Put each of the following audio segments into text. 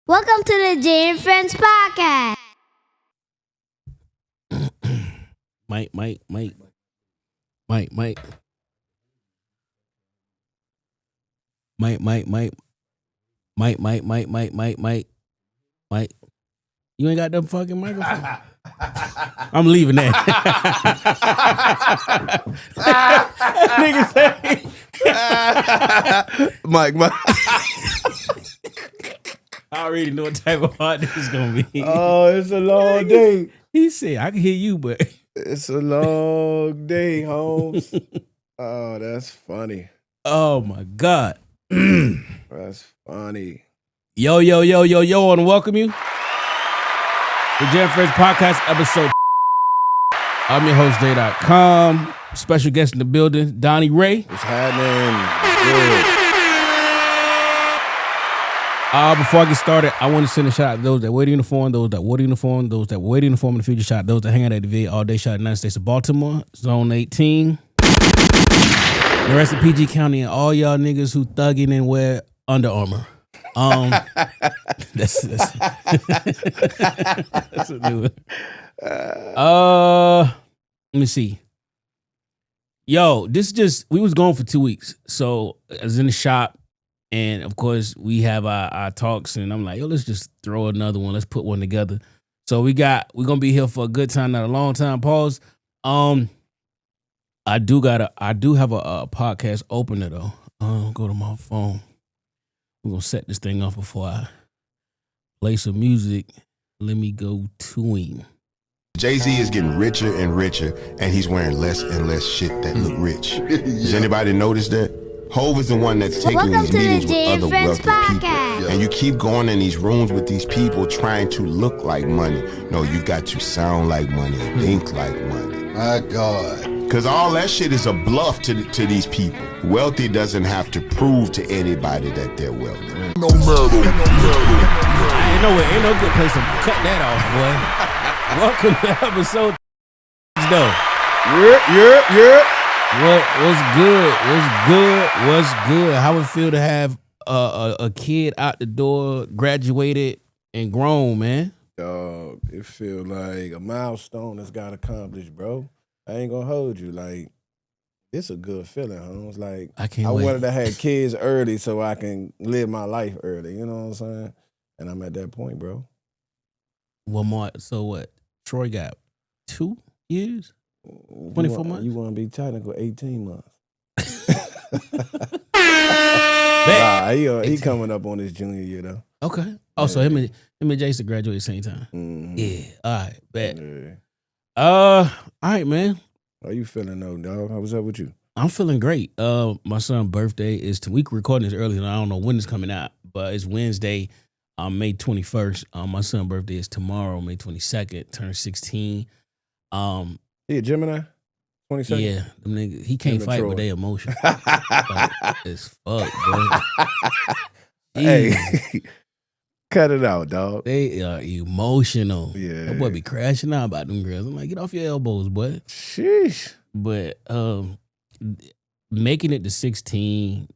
Welcome to the Jay and Friends Podcast. Mike. You ain't got them fucking microphone. I'm leaving that. Nigga say. Mike. I already know what type of heart this is gonna be. Oh, it's a long day. He said, I can hear you, but It's a long day, Holmes. Oh, that's funny. oh my God. That's funny. Yo, I want to welcome you. The Jam Friends Podcast episode. I'm your host, Day.com. Special guest in the building, Donnie Ray. What's happening? Good. Before I get started, I want to send a shout out to those that wear the uniform, those that wore the uniform, those that wear the uniform in the future, shout out those that hang out at the VA all day, shout out United States of Baltimore, Zone 18. The rest of PG County and all y'all niggas who thugging and wear Under Armour. That's a new one. Let me see. Yo, we was gone for 2 weeks. So I was in the shop, and of course we have our talks, and I'm like, yo, let's just throw another one. Let's put one together. So we're gonna be here for a good time, not a long time. Pause. I do have a podcast opener though. Go to my phone. We're gonna set this thing off before I play some music. Let me go to him. Jay-Z is getting richer and richer, and he's wearing less and less shit that look rich. Does anybody notice that? Hov is the one that's taking Welcome these to the meetings Jay with and other Friends wealthy people. Podcast. And you keep going in these rooms with these people trying to look like money. No, you got to sound like money and think like money. My God. Because all that shit is a bluff to these people. Wealthy doesn't have to prove to anybody that they're wealthy. Ain't no good place to cut that off, boy. Welcome to episode though. Yeah. What's good? How it feel to have a kid out the door, graduated and grown, man? Dog, it feel like a milestone that's got accomplished, bro. I ain't gonna hold you. Like, it's a good feeling, Holmes. Like, I can't I wait. wanted to have kids early so I can live my life early. You know what I'm saying? And I'm at that point, bro. One more. So what? Troy got 2 years? 24 months? You want to be technical, 18 months. He coming up on his junior year, though. Okay. Oh, so him and Jason graduate at the same time. Mm-hmm. Yeah. All right. Bet. Yeah. All right, man. How you feeling, though, dog? What's up with you? I'm feeling great. My son's birthday is we recording this early, and I don't know when it's coming out, but it's Wednesday, May 21st. My son's birthday is tomorrow, May 22nd. Turns 16. He a Gemini? 22nd? Yeah, them niggas, he can't fight with their emotion. It's fuck, bro. Hey, cut it out, dog. They are emotional. Yeah. That boy be crashing out about them girls. I'm like, get off your elbows, boy. Sheesh. But making it to 16,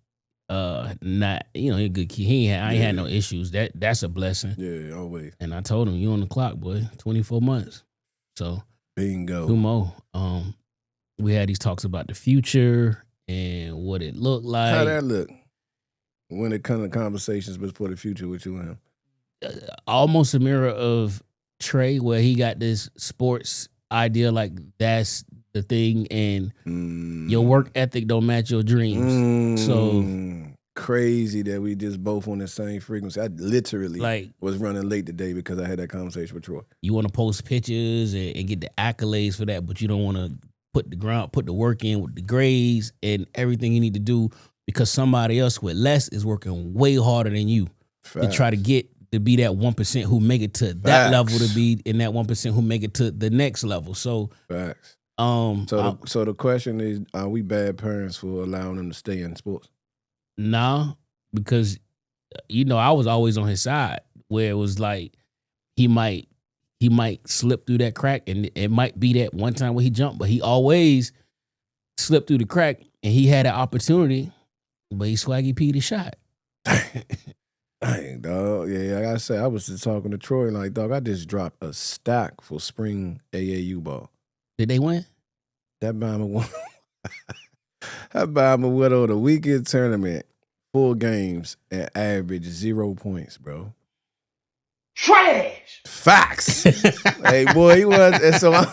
not, he a good kid. I ain't had no issues. That's a blessing. Yeah, always. And I told him, you on the clock, boy. 24 months. So Bingo. 2 more. We had these talks about the future and what it looked like. How that look when it comes to conversations for the future with you and him? Almost a mirror of Trey, where he got this sports idea like that's the thing, and your work ethic don't match your dreams. So crazy that we just both on the same frequency. I literally was running late today because I had that conversation with Troy. You want to post pictures and get the accolades for that, but you don't want to put the work in with the grades and everything you need to do, because somebody else with less is working way harder than you to try to get to be that 1% who make it to that level, to be in that 1% who make it to the next level. So facts. So the question is, are we bad parents for allowing them to stay in sports? Nah, because I was always on his side, where it was like he might slip through that crack, and it might be that one time where he jumped, but he always slipped through the crack, and he had an opportunity, but he swaggy P'd his shot. Dang, dog. Yeah, like I said, I was just talking to Troy, like, dog, I just dropped a stack for spring AAU ball. Did they win? That Bama won. That Bama went on a weekend tournament, 4 games, and average 0 points, bro. Trash. Facts. Hey, boy, he was. And so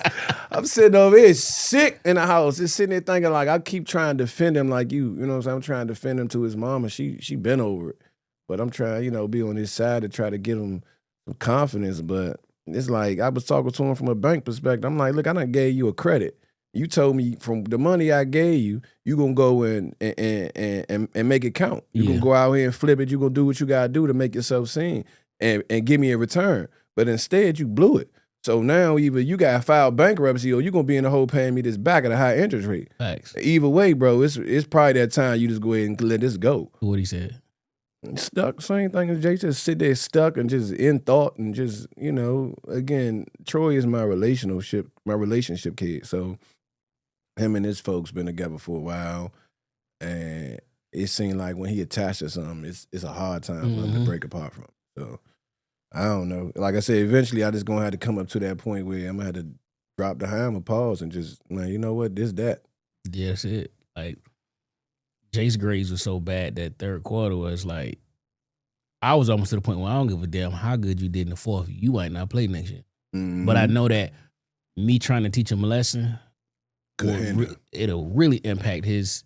I'm sitting over here sick in the house, just sitting there thinking, like, I keep trying to defend him like you know what I'm saying? I'm trying to defend him to his mama. She been over it. But I'm trying, be on his side to try to give him some confidence. But it's like, I was talking to him from a bank perspective. I'm like, look, I done gave you a credit. You told me from the money I gave you, you gonna go and make it count. You gonna go out here and flip it. You gonna do what you gotta do to make yourself seen and give me a return. But instead, you blew it. So now either you got to file bankruptcy or you're going to be in the hole paying me this back at a high interest rate. Thanks. Either way, bro, it's probably that time you just go ahead and let this go. What he said? Stuck, same thing as Jay, just sit there stuck and just in thought and just, again, Troy is my relationship kid. So him and his folks been together for a while. And it seemed like when he attached to something, it's a hard time for him to break apart from. So I don't know. Like I said, eventually I just gonna have to come up to that point where I'm gonna have to drop the hammer, pause, and just, man, you know what? This, that. Yeah, that's it. Like, Jace grades was so bad that third quarter was like, I was almost to the point where I don't give a damn how good you did in the fourth. You might not play next year. Mm-hmm. But I know that me trying to teach him a lesson, it'll really impact his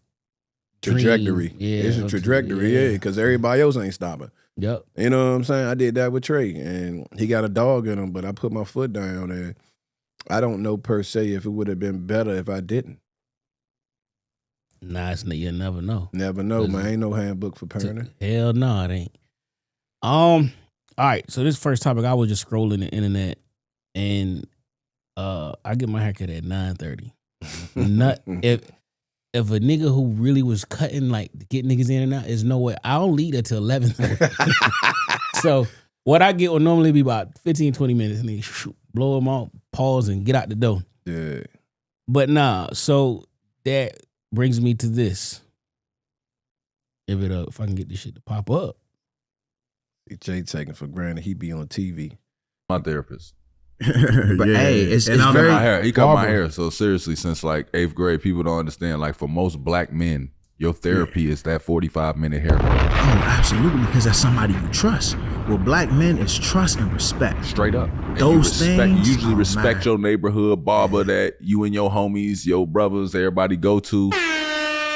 trajectory. Dream. Yeah, it's a trajectory, because everybody else ain't stopping. Yep. You know what I'm saying? I did that with Trey, and he got a dog in him, but I put my foot down, and I don't know per se if it would have been better if I didn't. Nah, you never know. Never know, man. Ain't no handbook for parenting. Hell no, it ain't. All right, so this first topic, I was just scrolling the internet, and I get my haircut at 9:30. If a nigga who really was cutting, like, to get niggas in and out, is no way. I don't leave until 11:30. So what I get will normally be about 15, 20 minutes, and then blow them off, pause, and get out the door. Yeah. But nah, so that brings me to this. If I can get this shit to pop up. Jay taking for granted he be on TV. My therapist. But hey, it's very my hair. He cut my hair. So seriously, since like 8th grade, people don't understand. Like for most black men, your therapy is that 45-minute haircut. Oh, absolutely, because that's somebody you trust. Well, black men is trust and respect. Straight up. Those things. You usually respect your neighborhood barber that you and your homies, your brothers, everybody go to.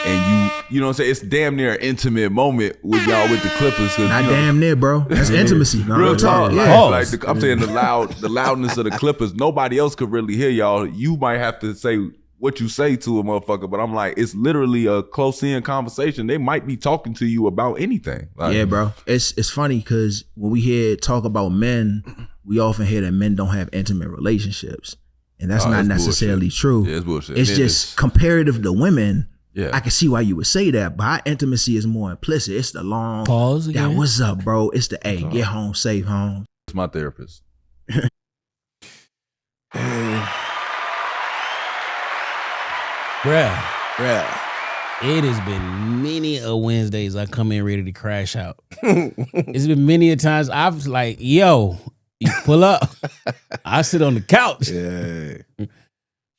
And you know what I'm saying? It's damn near an intimate moment with y'all with the Clippers. Not damn near, bro. That's intimacy. Real talk. Yeah. I'm saying the loudness of the Clippers, nobody else could really hear y'all. You might have to say what you say to a motherfucker, but I'm like, it's literally a close-in conversation. They might be talking to you about anything. Like, yeah, bro. It's funny because when we hear talk about men, we often hear that men don't have intimate relationships. And that's not necessarily true. Yeah, it's bullshit. It's just comparative to women. Yeah. I can see why you would say that, but our intimacy is more implicit. It's the long pause again. Yeah, what's up, bro? It's the get home safe home. It's my therapist. Bruh. Yeah. It has been many a Wednesdays I come in ready to crash out. It's been many a times I've like, yo, you pull up. I sit on the couch. Yeah.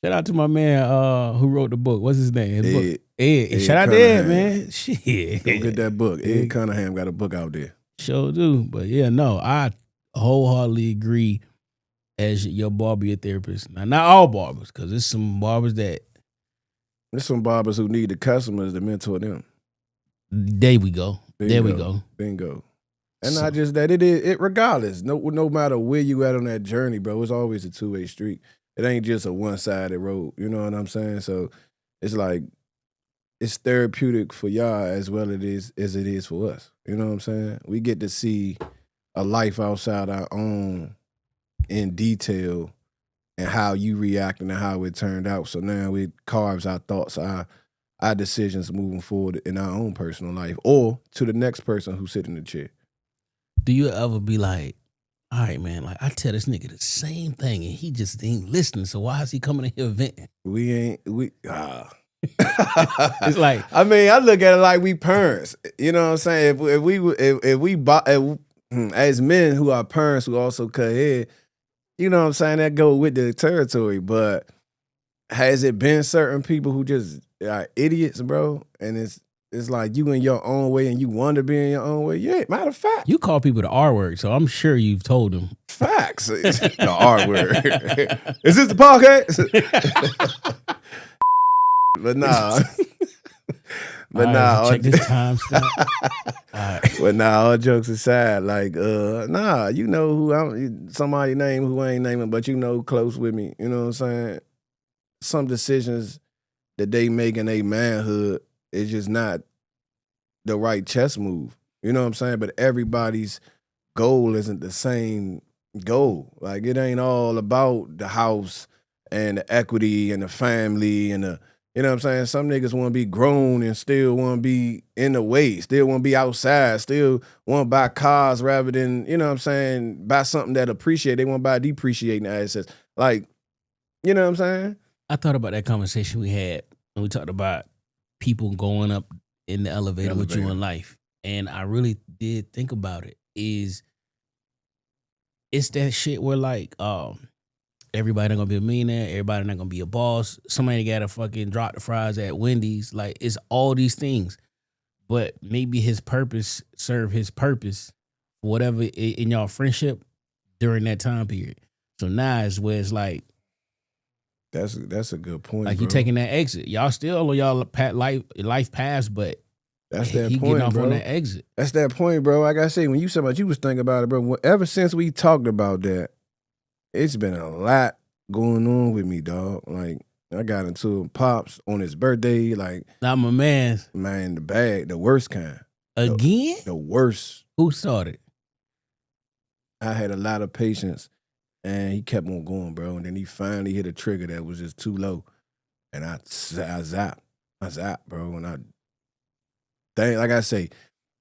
Shout out to my man who wrote the book. What's his name? Ed. Shout out to Cunningham. Ed, man. Shit. Go get that book. Ed Cunningham got a book out there. Sure do. But yeah, no, I wholeheartedly agree as your barber, your therapist. Now, not all barbers, because there's some barbers that. There's some barbers who need the customers to mentor them. There we go. Bingo. There we go. Bingo. And not just that, it regardless. No matter where you at on that journey, bro, it's always a two-way street. It ain't just a one-sided road. You know what I'm saying? So it's like, it's therapeutic for y'all as well as it is for us. You know what I'm saying? We get to see a life outside our own in detail and how you reacting and how it turned out. So now it carves our thoughts, our decisions moving forward in our own personal life or to the next person who's sitting in the chair. Do you ever be like, all right, man, like I tell this nigga the same thing and he just ain't listening, so why is he coming in here venting? It's like, I mean, I look at it like we parents. You know what I'm saying? As men who are parents who also cut hair, you know what I'm saying? That go with the territory. But has it been certain people who just are idiots, bro? And it's like you in your own way and you want to be in your own way. Yeah, matter of fact. you call people the R word, so I'm sure you've told them. Facts. The R word. Is this the podcast? But nah. But nah. Check this time stamp. But nah, all jokes aside, like, nah, you know who I'm, somebody name who I ain't naming, but you know close with me. You know what I'm saying? Some decisions that they make in their manhood is just not the right chess move. You know what I'm saying? But everybody's goal isn't the same goal. Like, it ain't all about the house and the equity and the family and the, you know what I'm saying? Some niggas want to be grown and still want to be in the way, still want to be outside, still want to buy cars rather than, you know what I'm saying, buy something that appreciate. They want to buy depreciating assets. Like, you know what I'm saying? I thought about that conversation we had when we talked about people going up in the elevator with you in life. And I really did think about it. It's that shit where like, everybody not gonna be a millionaire. Everybody not gonna be a boss. Somebody gotta fucking drop the fries at Wendy's. Like, it's all these things. But maybe his purpose served his purpose, whatever in y'all friendship during that time period. So now it's where it's like, that's a good point. like, bro. you taking that exit. Y'all still on y'all life paths, but That's that he point, getting off bro. on that exit. That's that point, bro. Like I say, when you said about you was thinking about it, bro. Ever since we talked about that, it's been a lot going on with me, dog. Like, I got into Pops on his birthday. Like, Not my man. man, the worst kind. Again? The worst. Who started? I had a lot of patience, and he kept on going, bro. And then he finally hit a trigger that was just too low. And I zapped, bro. And like I say,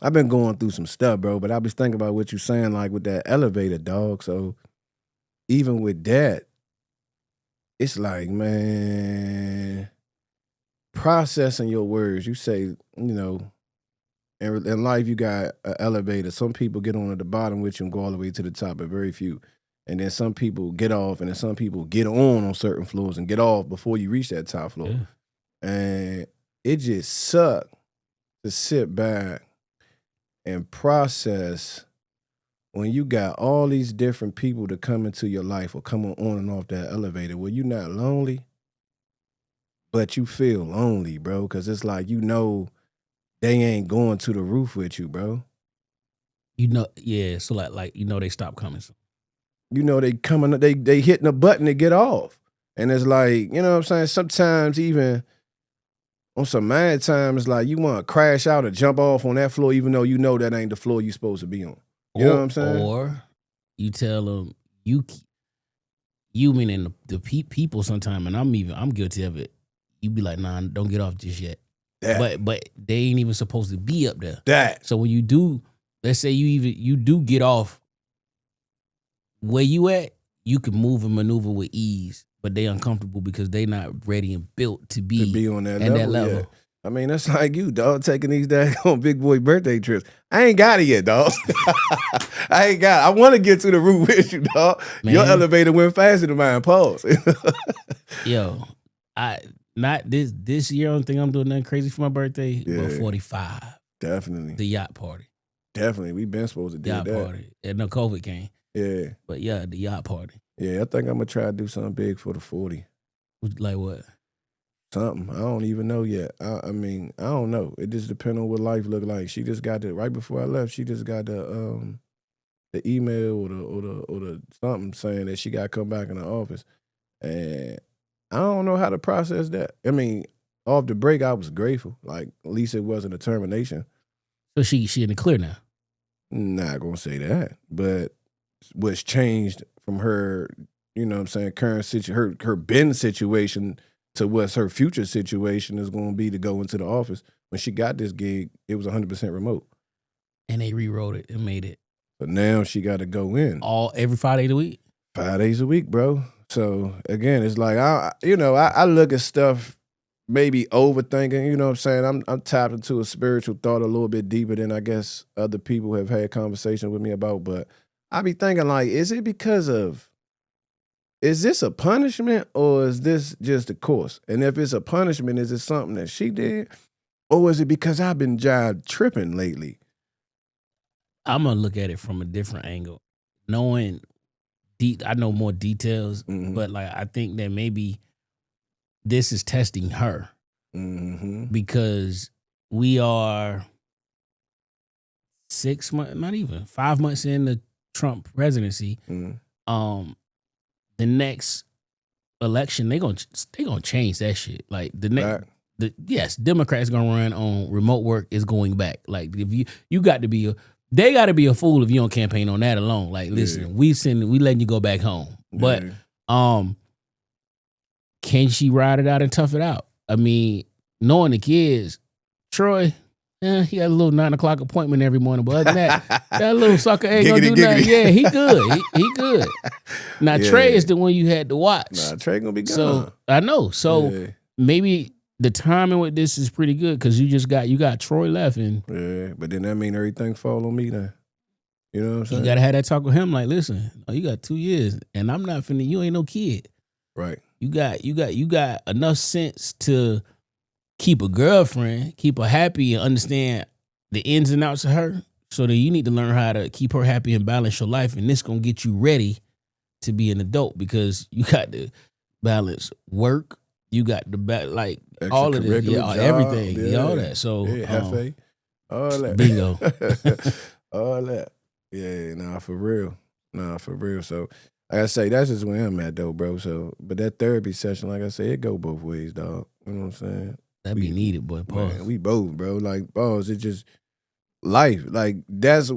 I've been going through some stuff, bro. But I was thinking about what you saying, like with that elevator, dog. So even with that, it's like, man, processing your words. You say, you know, in life you got an elevator. Some people get on at the bottom with you and go all the way to the top, but very few. And then some people get off, and then some people get on certain floors and get off before you reach that top floor. Yeah. And it just sucked to sit back and process when you got all these different people that come into your life or come on and off that elevator. Well, you're not lonely, but you feel lonely, bro, because it's like, you know, they ain't going to the roof with you, bro. You know, yeah. So like you know, they stop coming. You know, they coming, they hitting a button to get off. And it's like, you know what I'm saying? Sometimes even on some mad times, like, you want to crash out or jump off on that floor, even though you know that ain't the floor you supposed to be on. You know what I'm saying? Or you tell them, you meaning the people sometime, and I'm guilty of it. You be like, nah, don't get off just yet. But they ain't even supposed to be up there. So when you do, let's say you do get off where you at, you can move and maneuver with ease, but they uncomfortable because they not ready and built to be on that at level. that level. Yeah. I mean, that's like you, dog, taking these daggone big boy birthday trips. I ain't got it yet, dog. I ain't got it. I want to get to the roof with you, dog. Man. Your elevator went faster than mine. Pause. Yo, not this year. I don't think I'm doing nothing crazy for my birthday. Yeah. But 45. Definitely. The yacht party. Definitely. We been supposed to do that. Yacht party. And no COVID came. Yeah. But yeah, the yacht party. Yeah, I think I'm going to try to do something big for the 40. Like what? Something. I don't even know yet. I mean, I don't know. It just depends on what life look like. She just got the, right before I left, she just got the email or the something saying that she got to come back in the office. And I don't know how to process that. I mean, off the break, I was grateful. Like, at least it wasn't a termination. So she in the clear now? Not going to say that. But what's changed from her, you know what I'm saying, current situation, her Ben situation to what's her future situation is going to be to go into the office. When she got this gig, it was 100% remote. And they rewrote it and made it. But now she got to go in. Every 5 days a week? 5 days a week, bro. So, again, it's like, I look at stuff maybe overthinking. You know what I'm saying? I'm tapped into a spiritual thought a little bit deeper than I guess other people have had conversations with me about. But I be thinking like, is this a punishment or is this just a course? And if it's a punishment, is it something that she did? Or is it because I've been jive tripping lately? I'm gonna look at it from a different angle. I know more details, but like I think that maybe this is testing her because we are 6 months, not even 5 months in the Trump presidency. The next election, they gonna change that shit. Like the next, yes, Democrats gonna run on remote work is going back. Like if you got to be they got to be a fool if you don't campaign on that alone. Like listen, we letting you go back home, but can she ride it out and tough it out? I mean, knowing the kids, Troy. He got a little 9 o'clock appointment every morning, but other than that little sucker ain't gonna do nothing. Yeah, he good. He good. Now Trey is the one you had to watch. Nah, Trey gonna be gone. So I know. So maybe the timing with this is pretty good because you got Troy left, and but then that mean everything fall on me then. You know what I'm saying? You gotta have that talk with him. Like, listen, you got 2 years, and I'm not finna. You ain't no kid. Right. You got enough sense to keep a girlfriend, keep her happy, and understand the ins and outs of her. So that you need to learn how to keep her happy and balance your life, and this gonna get you ready to be an adult because you got to balance work. You got the all of this, everything, all that. So, all that, bingo, all that. Yeah, nah, for real. So, like I say, that's just where I'm at, though, bro. So, but that therapy session, like I say, it go both ways, dog. You know what I'm saying? That be needed, boy. Pause. Man, we both, bro. Like, pause. It's just life. Like that's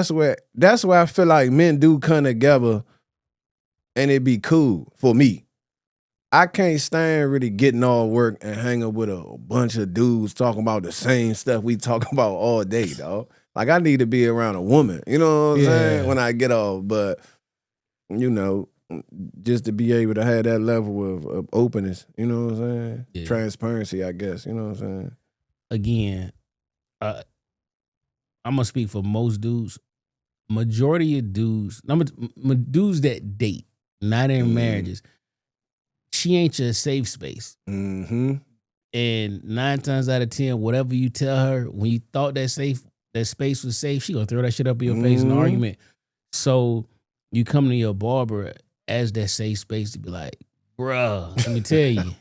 where I feel like men do come together, and it be cool for me. I can't stand really getting all work and hanging with a bunch of dudes talking about the same stuff we talk about all day, dog. Like I need to be around a woman, you know what I'm saying, when I get off. But, you know, just to be able to have that level of openness, you know what I'm saying? Yeah. Transparency, I guess, you know what I'm saying? Again, I'm going to speak for most dudes. Majority of dudes, dudes that date, not in marriages, she ain't your safe space. Mm-hmm. And 9 times out of 10, whatever you tell her, when you thought that space was safe, she gonna throw that shit up in your face in an argument. So you come to your barber as that safe space to be like, bruh, let me tell you.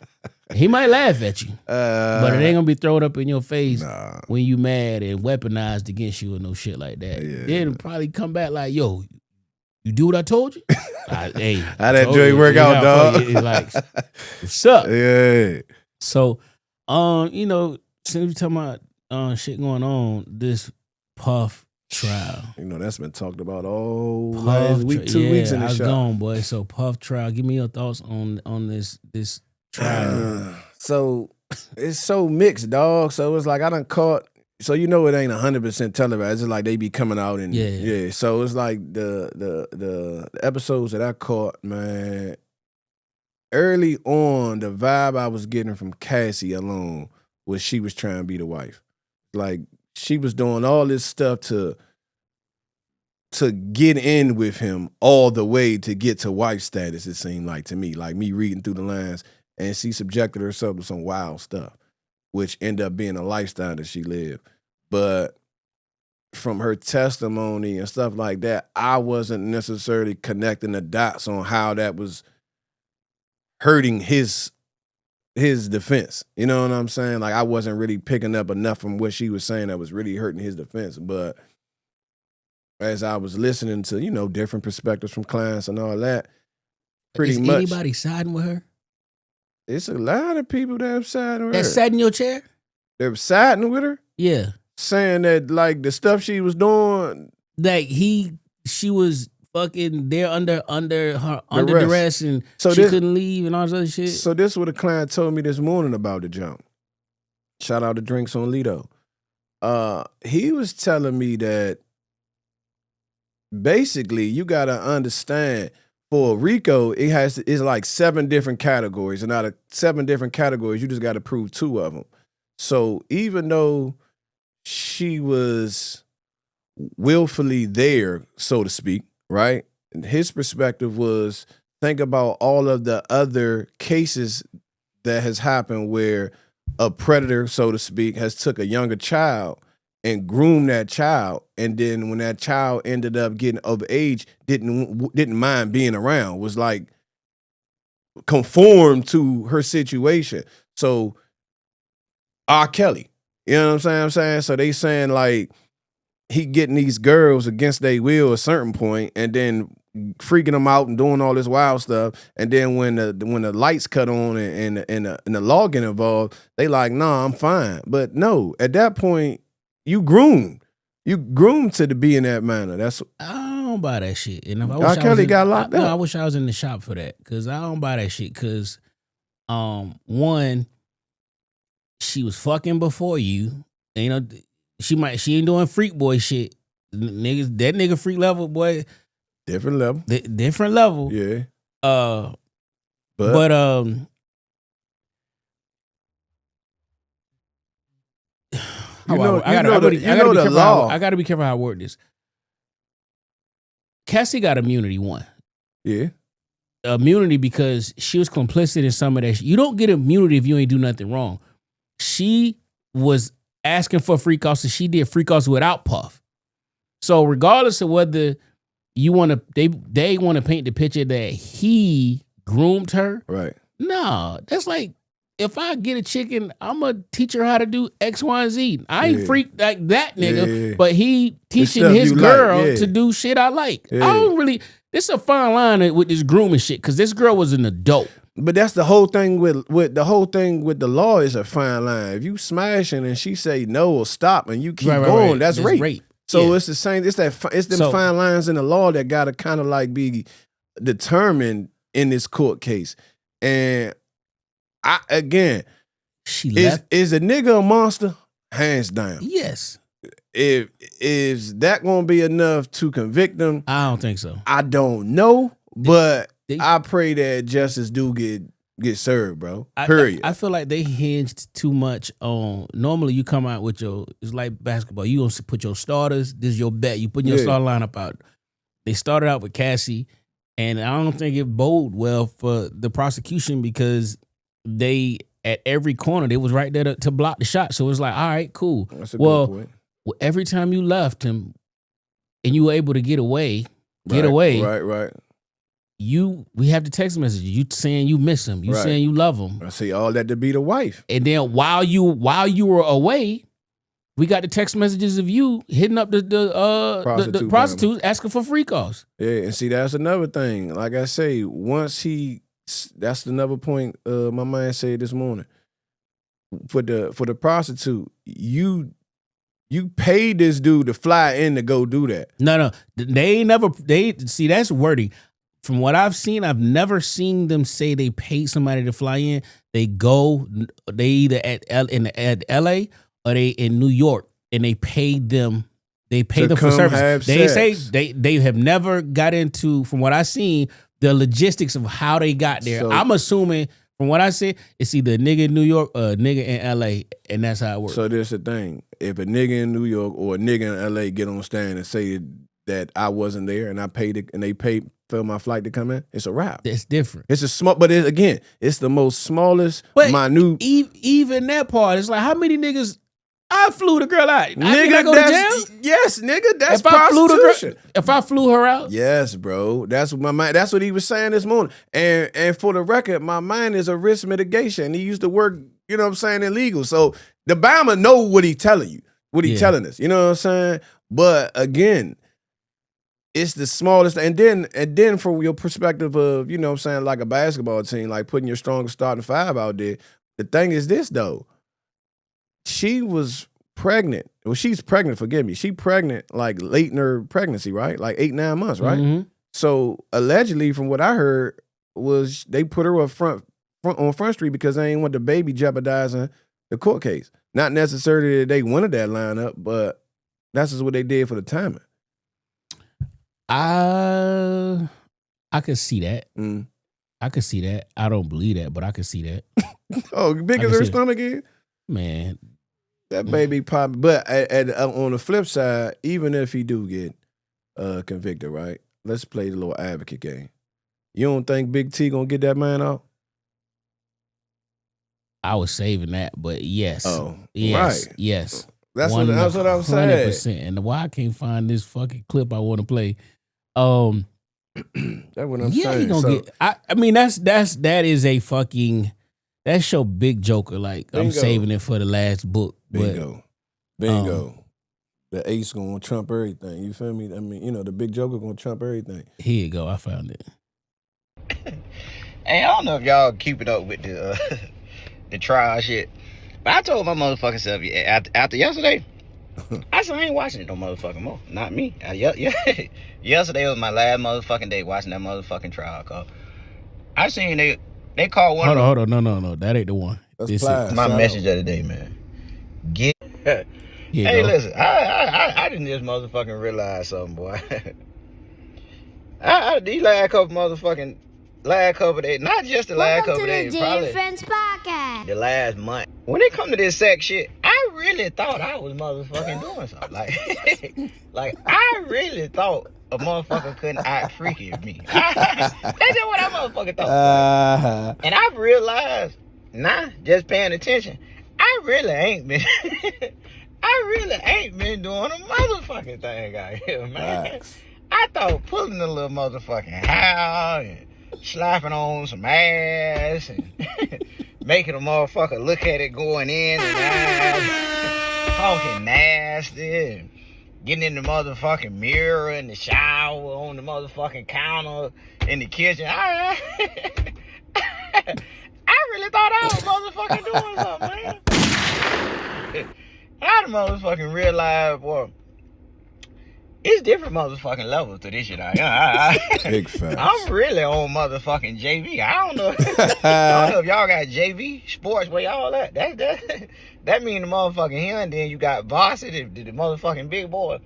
He might laugh at you, but it ain't gonna be thrown up in your face when you mad and weaponized against you or no shit like that. Yeah. Then probably come back like, yo, you do what I told you? Hey, how that joint work out, dog? It's like, what's up? Yeah. So, you know, since we talking about shit going on, this Puff trial. You know, that's been talked about all last week, 2 weeks in the shop. Gone, boy. So Puff trial. Give me your thoughts on this trial. So it's so mixed, dog. So it's like I done caught. So you know it ain't 100% televised. It's just like they be coming out and yeah. So it's like the episodes that I caught, man. Early on, the vibe I was getting from Cassie alone was she was trying to be the wife. Like she was doing all this stuff to get in with him all the way to get to wife status. It seemed like to me, like me reading through the lines, and she subjected herself to some wild stuff, which ended up being a lifestyle that she lived. But from her testimony and stuff like that, I wasn't necessarily connecting the dots on how that was hurting his defense. You know what I'm saying? Like I wasn't really picking up enough from what she was saying that was really hurting his defense. But as I was listening to, you know, different perspectives from clients and all that, pretty much. Is anybody siding with her? It's a lot of people that have sided with her. That sat in your chair? They're siding with her? Yeah. Saying that like the stuff she was doing. Like she was fucking there under duress and so she couldn't leave and all this other shit. So this is what a client told me this morning about the jump. Shout out to Drinks on Lido. He was telling me that basically you gotta understand for RICO, it's like 7 different categories, and out of 7 different categories, you just got to prove 2 of them. So even though she was willfully there, so to speak, right? And his perspective was, think about all of the other cases that has happened where a predator, so to speak, has took a younger child and groomed that child, and then when that child ended up getting of age, didn't mind being around, was like conformed to her situation. So R. Kelly, you know what I'm saying? So they saying like he getting these girls against their will at a certain point, and then freaking them out and doing all this wild stuff. And then when the lights cut on and the law get involved, they like, nah, I'm fine. But no, at that point, you groomed to be in that manner. That's I don't buy that shit. And if I R. Kelly got locked up. No, I wish I was in the shop for that, because I don't buy that shit. Because one, she was fucking before you. And, you know, she ain't doing freak boy shit. Niggas, that nigga freak level, boy. different level. Different level. Yeah. But I gotta be careful how I word this. Cassie got immunity, one. Yeah. Immunity because she was complicit in some of that shit. You don't get immunity if you ain't do nothing wrong. She was asking for freak offs, and she did freak offs without Puff. So regardless of whether you want to, they want to paint the picture that he groomed her. Right. No, that's like, if I get a chicken, I'm going to teach her how to do X, Y, and Z. I ain't freak like that nigga, but he teaching his girl to do shit I like. Yeah. I don't really, this a fine line with this grooming shit, because this girl was an adult. But that's the whole thing with the law is a fine line. If you smashing and she say no or stop and you keep going, that's rape. So it's the same. It's them fine lines in the law that gotta kind of like be determined in this court case. And is a nigga a monster? Hands down. Yes. Is that gonna be enough to convict them? I don't think so. I don't know, but I pray that justice do get served, bro. Period. I feel like they hinged too much on. Normally, you come out with it's like basketball. You gonna put your starters. This is your bet. You put your starter lineup out. They started out with Cassie, and I don't think it bode well for the prosecution, because they at every corner they was right there to block the shot. So it's like, all right, cool. That's a good point. Well, every time you left him, and you were able to get away. Right. We have the text message. You saying you miss him. You saying you love him. I see all that to be the wife. And then while you were away, we got the text messages of you hitting up the prostitutes asking for free calls. Yeah, and see, that's another thing. Like I say, that's another point my man said this morning. For the prostitute, you paid this dude to fly in to go do that. No, they see, that's wording. From what I've seen, I've never seen them say they paid somebody to fly in. They either at LA or they in New York, and they paid them. They paid them for service. They say they have never got into, from what I've seen, the logistics of how they got there. So, I'm assuming, from what I see, it's either a nigga in New York or a nigga in LA, and that's how it works. So there's the thing. If a nigga in New York or a nigga in LA get on stand and say that I wasn't there and I paid it and they paid for my flight to come in, it's a wrap. That's different. It's a small, but it's the most smallest, minute. Even that part, it's like, how many niggas? I flew the girl out. Nigga, I go to jail? Yes, nigga, that's if prostitution. If I flew her out? Yes, bro. That's what my mind. That's what he was saying this morning. And for the record, my mind is a risk mitigation. He used to work, you know what I'm saying, in legal. So the Bama know what he telling you, what he telling us. You know what I'm saying? But again, it's the smallest. And then from your perspective of, you know what I'm saying, like a basketball team, like putting your strongest starting five out there. The thing is this though. She was pregnant. Well, she's pregnant, forgive me. She pregnant like late in her pregnancy, right? Like 8-9 months, right? Mm-hmm. So allegedly, from what I heard, was they put her up front on Front Street because they ain't want the baby jeopardizing the court case. Not necessarily that they wanted that lineup, but that's just what they did for the timing. I could see that. Mm. I could see that. I don't believe that, but I could see that. Oh, big I as can her see it. stomach is? Man, That baby pop. But on the flip side, even if he do get convicted, right? Let's play the little advocate game. You don't think Big T gonna get that man out? I was saving that, but yes. Oh, yes, right. yes. That's what I'm saying. 100%. And why I can't find this fucking clip I want to play. That's what I'm Yeah, saying. he gonna get. I mean, that is a fucking. That's your big joker. Like I'm Bingo. saving it for the last book. Bingo. Bingo. The ace gonna trump everything. You feel me? I mean, the big joker gonna trump everything. Here you go. I found it. Hey, I don't know if y'all keeping up with the trial shit, but I told my motherfucking self after yesterday, I said I ain't watching it no motherfucking more. Not me. Yesterday was my last motherfucking day watching that motherfucking trial. Cause I seen they called one. Hold on. No. That ain't the one. That's This Plies. is My message of the day, man. Here you Hey, go. listen, I didn't just motherfucking realize something, boy. These last couple days, not just the last Welcome couple to the days, Jay probably and Friends Podcast. the last month. When it come to this sex shit, I really thought I was motherfucking doing something. Like I really thought a motherfucker couldn't out freaky me. That's just what I motherfucking thought. And I realized, just paying attention, I really ain't been doing a motherfucking thing out here, man. Facts. I thought pulling a little motherfucking hair and slapping on some ass and making a motherfucker look at it going in and out, talking nasty, and getting in the motherfucking mirror in the shower, on the motherfucking counter, in the kitchen. I really thought I was motherfucking doing something, man. I motherfucking realized, boy, it's different motherfucking levels to this shit. Big facts. I'm really on motherfucking JV. I don't know if y'all got JV sports where y'all at. That mean the motherfucking here, and then you got varsity, the motherfucking big boy.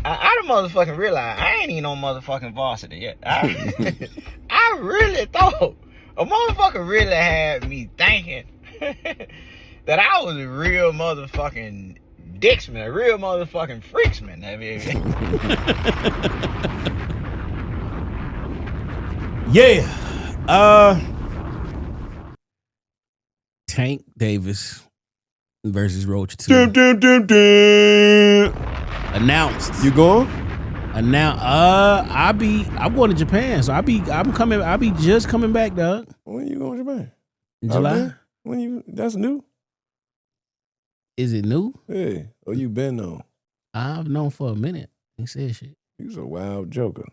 I done motherfucking realized I ain't even on motherfucking varsity yet. I really thought a motherfucker really had me thinking that I was a real motherfucking Dixman, a real motherfucking freaksman. I mean, Yeah. Tank Davis versus Roach 2. Announced. You going? I'm going to Japan, so I'll be just coming back, dog. When you going to Japan? In Out July. there? That's new? Is it new? Hey, or you been on? I've known for a minute. He said shit. You's a wild joker.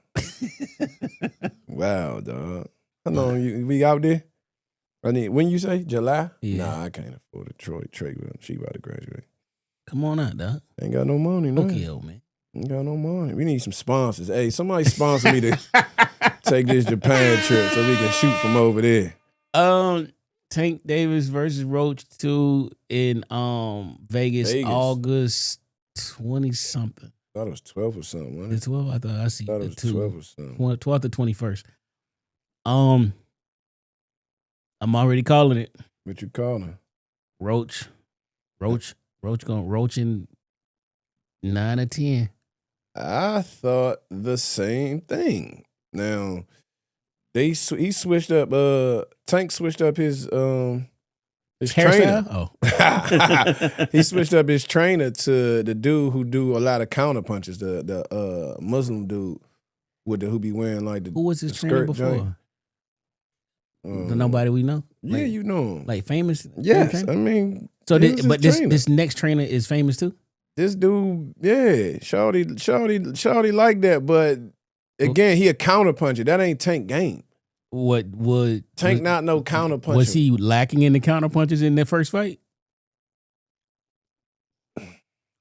Wow, dog. How long you be out there? When you say July? Yeah. Nah, I can't afford a Troy trade with him. She about to graduate. Come on out, dog. Ain't got no money, no. Okay, old man. Ain't got no money. We need some sponsors. Hey, somebody sponsor me to take this Japan trip so we can shoot from over there. Tank Davis versus Roach 2 in Vegas, August 20-something. Thought it was 12 or something, wasn't it? It's 12. I thought I see Thought it was 12 or something. 12th to 21st. I'm already calling it. What you calling? Roach gonna Roach in 9 or 10. I thought the same thing. Now, he switched up. Tank switched up his trainer. Oh, He switched up his trainer to the dude who do a lot of counter punches. The Muslim dude who be wearing like the who was his the trainer skirt before? joint. Nobody we know. Yeah, Like, you know him. like famous. Yes, trainer? I mean. So, he was his trainer. this next trainer is famous too. This dude, yeah, Shawty like that, but again, he a counter puncher. That ain't Tank game. What would Tank not no counter puncher. Was he lacking in the counter punches in their first fight?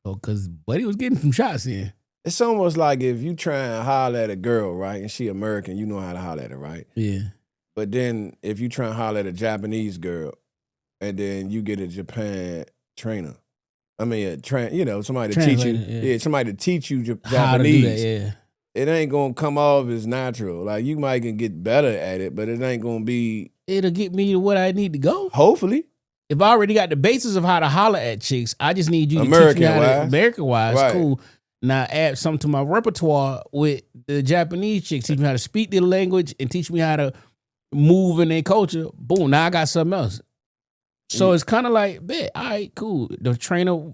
Oh, because Buddy was getting some shots in. It's almost like if you try and holler at a girl, right, and she American, you know how to holler at her, right? Yeah. But then if you try and holler at a Japanese girl, and then you get a Japan trainer, I mean, somebody to teach you, Translator, yeah. somebody to teach you How to do Japanese. that, yeah. it ain't gonna come off as natural. Like you might can get better at it, but it ain't gonna be. It'll get me to what I need to go. Hopefully, if I already got the basis of how to holler at chicks, I just need you to teach me how to American-wise. Right. Cool. Now add something to my repertoire with the Japanese chicks. Teach me how to speak their language and teach me how to move in their culture. Boom. Now I got something else. So it's kind of like, bet, all right, cool. The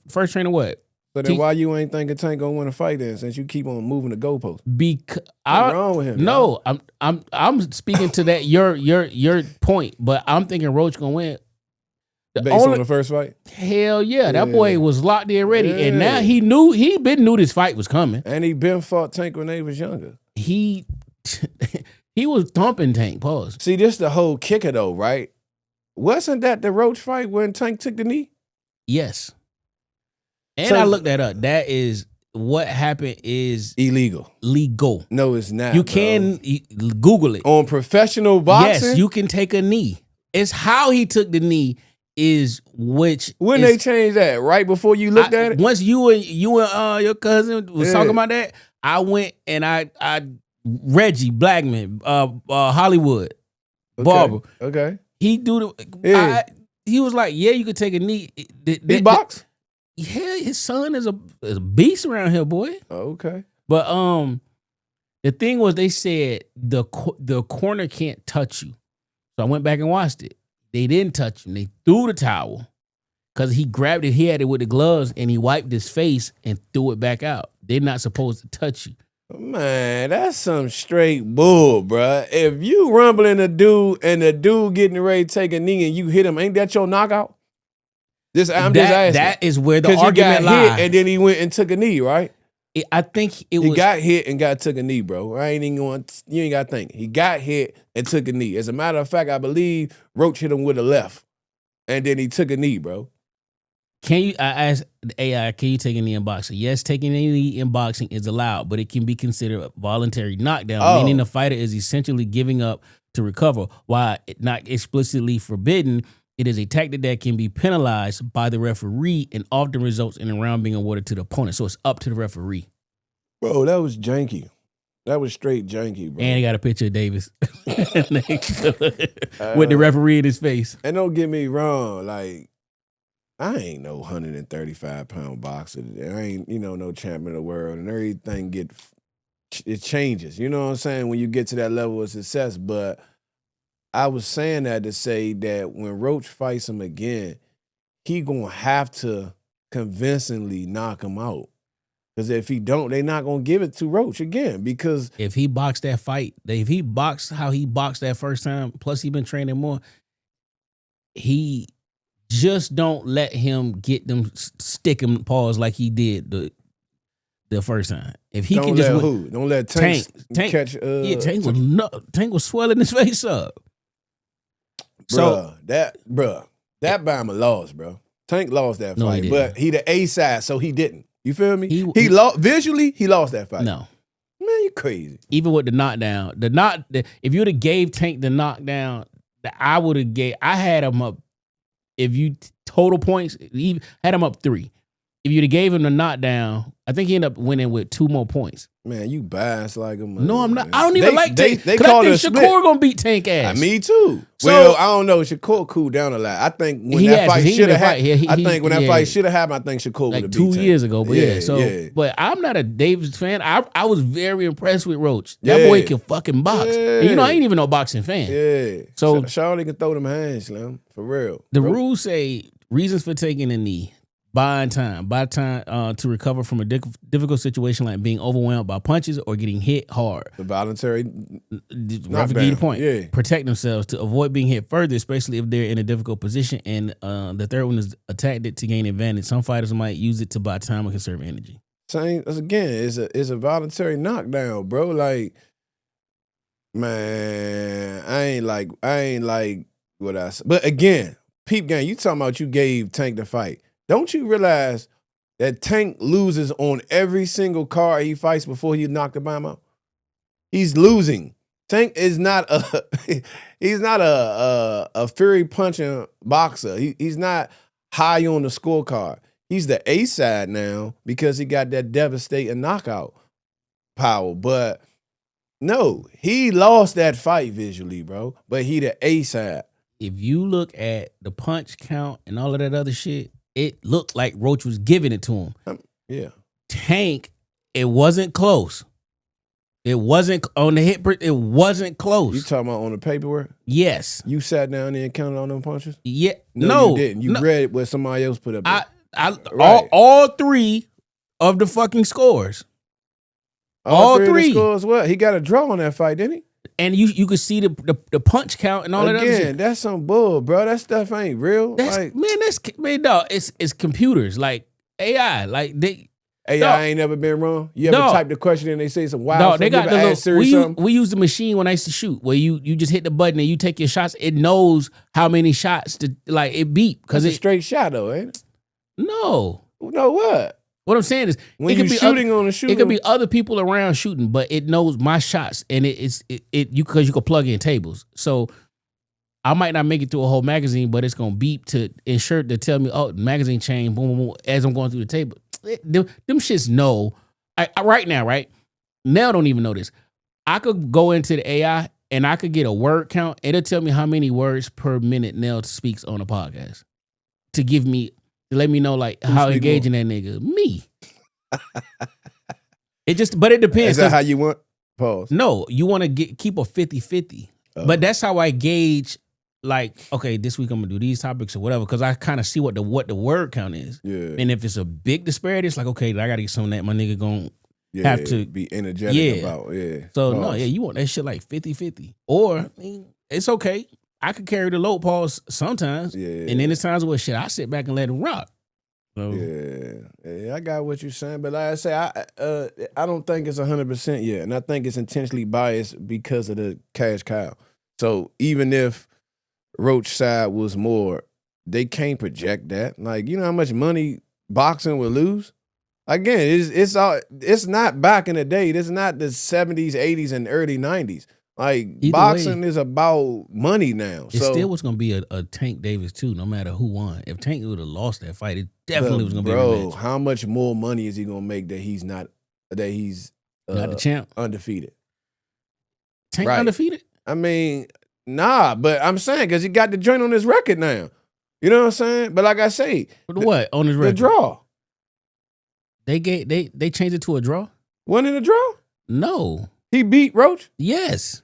first trainer, what? So then why you ain't thinking Tank gonna win a fight then? Since you keep on moving the goalpost, because what's wrong with him? No, I'm speaking to that your point, but I'm thinking Roach gonna win. Based on the first fight? Hell yeah, that boy was locked in ready, and now he knew this fight was coming, and he been fought Tank when they was younger. He was thumping Tank. Pause. See, this the whole kicker though, right? Wasn't that the Roach fight when Tank took the knee? Yes. And I looked that up. That is what happened is illegal. Legal. No, it's not. You can Google it. On professional boxing? Yes, you can take a knee. It's how he took the knee is which. When they changed that? Right before you looked at it? Once you and your cousin was talking about that, I went and I Reggie Blackman, Hollywood, Barber. Okay. He he was like, yeah, you could take a knee. He box? Yeah, his son is a beast around here, boy. Okay. But the thing was, they said the corner can't touch you. So I went back and watched it. They didn't touch him. They threw the towel because he grabbed it. He had it with the gloves and he wiped his face and threw it back out. They're not supposed to touch you. Man, that's some straight bull, bruh. If you rumbling a dude and the dude getting ready to take a knee and you hit him, ain't that your knockout? I'm just asking. That is where the argument lies. And then he went and took a knee, right? I think he got hit and took a knee, bro. I ain't even going. You ain't got to think. He got hit and took a knee. As a matter of fact, I believe Roach hit him with a left, and then he took a knee, bro. I asked the AI, can you take a knee in boxing? Yes, taking a knee in boxing is allowed, but it can be considered a voluntary knockdown, meaning the fighter is essentially giving up to recover. While not explicitly forbidden, it is a tactic that can be penalized by the referee and often results in a round being awarded to the opponent. So it's up to the referee. Bro, that was janky. That was straight janky, bro. And he got a picture of Davis with the referee in his face. And don't get me wrong, like, I ain't no 135-pound boxer. I ain't, no champion of the world. And everything it changes. You know what I'm saying? When you get to that level of success. But I was saying that to say that when Roach fights him again, he gonna have to convincingly knock him out. Because if he don't, they not gonna give it to Roach again. Because if he boxed that fight, if he boxed how he boxed that first time, plus he been training more, he just don't let him get them stick him paws like he did the first time. If he can just don't let Tank catch. Tank was swelling his face up. That Bama lost, bro. Tank lost that fight, but he the A side, so he didn't. You feel me? He lost visually. He lost that fight. No, man, you crazy. Even with the knockdown, if you'd have gave Tank the knockdown, I had him up. If you total points, he had him up 3. If you'd have gave him the knockdown, I think he ended up winning with 2 more points. Man, you biased like a mother. No, I'm not. Man. I don't even like Tank. They call it Shakur gonna beat Tank ass. Me too. Well, I don't know. Shakur cooled down a lot. I think when that fight should have happened. I think when that fight should have happened, I think Shakur would have beat Tank. 2 years ago. But but I'm not a Davis fan. I was very impressed with Roach. That boy can fucking box. And I ain't even no boxing fan. Yeah. So Charlie can throw them hands, Slim. For real. The rules say reasons for taking a knee. Buy time to recover from a difficult situation like being overwhelmed by punches or getting hit hard. The voluntary knockdown. Point. Yeah. Protect themselves to avoid being hit further, especially if they're in a difficult position. And the third one is a tactic to gain advantage. Some fighters might use it to buy time or conserve energy. Same again, it's a voluntary knockdown, bro. Like, man, I ain't like what I said. But again, peep game, you talking about you gave Tank the fight. Don't you realize that Tank loses on every single card he fights before he knocked the bomb out? He's losing. Tank is not a fury punching boxer. He's not high on the scorecard. He's the A side now because he got that devastating knockout. power, but no, he lost that fight visually, bro. But he the A side. If you look at the punch count and all of that other shit, it looked like Roach was giving it to him. Yeah. Tank, it wasn't close. It wasn't on the hit. It wasn't close. You talking about on the paperwork? Yes. You sat down there and counted on them punches? Yeah. No, you didn't. You read what somebody else put up there. Right. All three of the fucking scores. All three. Of the scores, what? He got a draw on that fight, didn't he? And you could see the punch count and all that other shit. Again, that's some bull, bro. That stuff ain't real. Dog, it's computers, like AI. Like AI ain't never been wrong. You ever type the question and they say some wild stuff? They got the little, we use the machine when I used to shoot, where you just hit the button and you take your shots. It knows how many shots to it beep because it's a straight shot though, ain't it? No. No what? What I'm saying is, when you're shooting on a shooter, it could be other people around shooting, but it knows my shots, and you because you can plug in tables. So I might not make it through a whole magazine, but it's gonna beep to ensure to tell me, oh, magazine chain, boom, boom, boom, as I'm going through the table. Them shits know. I right now, right? Nell don't even know this. I could go into the AI and I could get a word count. It'll tell me how many words per minute Nell speaks on a podcast to let me know like how engaging that nigga. Me. But it depends. Is that how you want? Pause. No, you want to keep a 50-50. But that's how I gauge, like, okay, this week I'm gonna do these topics or whatever, because I kind of see what the word count is. Yeah. And if it's a big disparity, it's like, okay, I gotta get some of that my nigga gonna have to be energetic about. Yeah. So no, you want that shit like 50-50. Or I mean, it's okay. I could carry the low pause sometimes. Yeah. And then there's times where shit, I sit back and let it rock. So, yeah, I got what you're saying, but like I say, I don't think it's 100% yet, and I think it's intentionally biased because of the cash cow. So even if Roach side was more, they can't project that. Like, you know how much money boxing would lose? Again, it's not back in the day. It's not the 70s, 80s, and early 90s. Like, either boxing is about money now. It still was going to be a Tank Davis too, no matter who won. If Tank would have lost that fight, it definitely was going to be a rematch. How much more money is he going to make that he's not the champ? Undefeated. Tank undefeated? I mean, nah, but I'm saying because he got the joint on his record now. You know what I'm saying? But like I say. What on his record? The draw. They changed it to a draw? Wasn't it a draw? No. He beat Roach? Yes.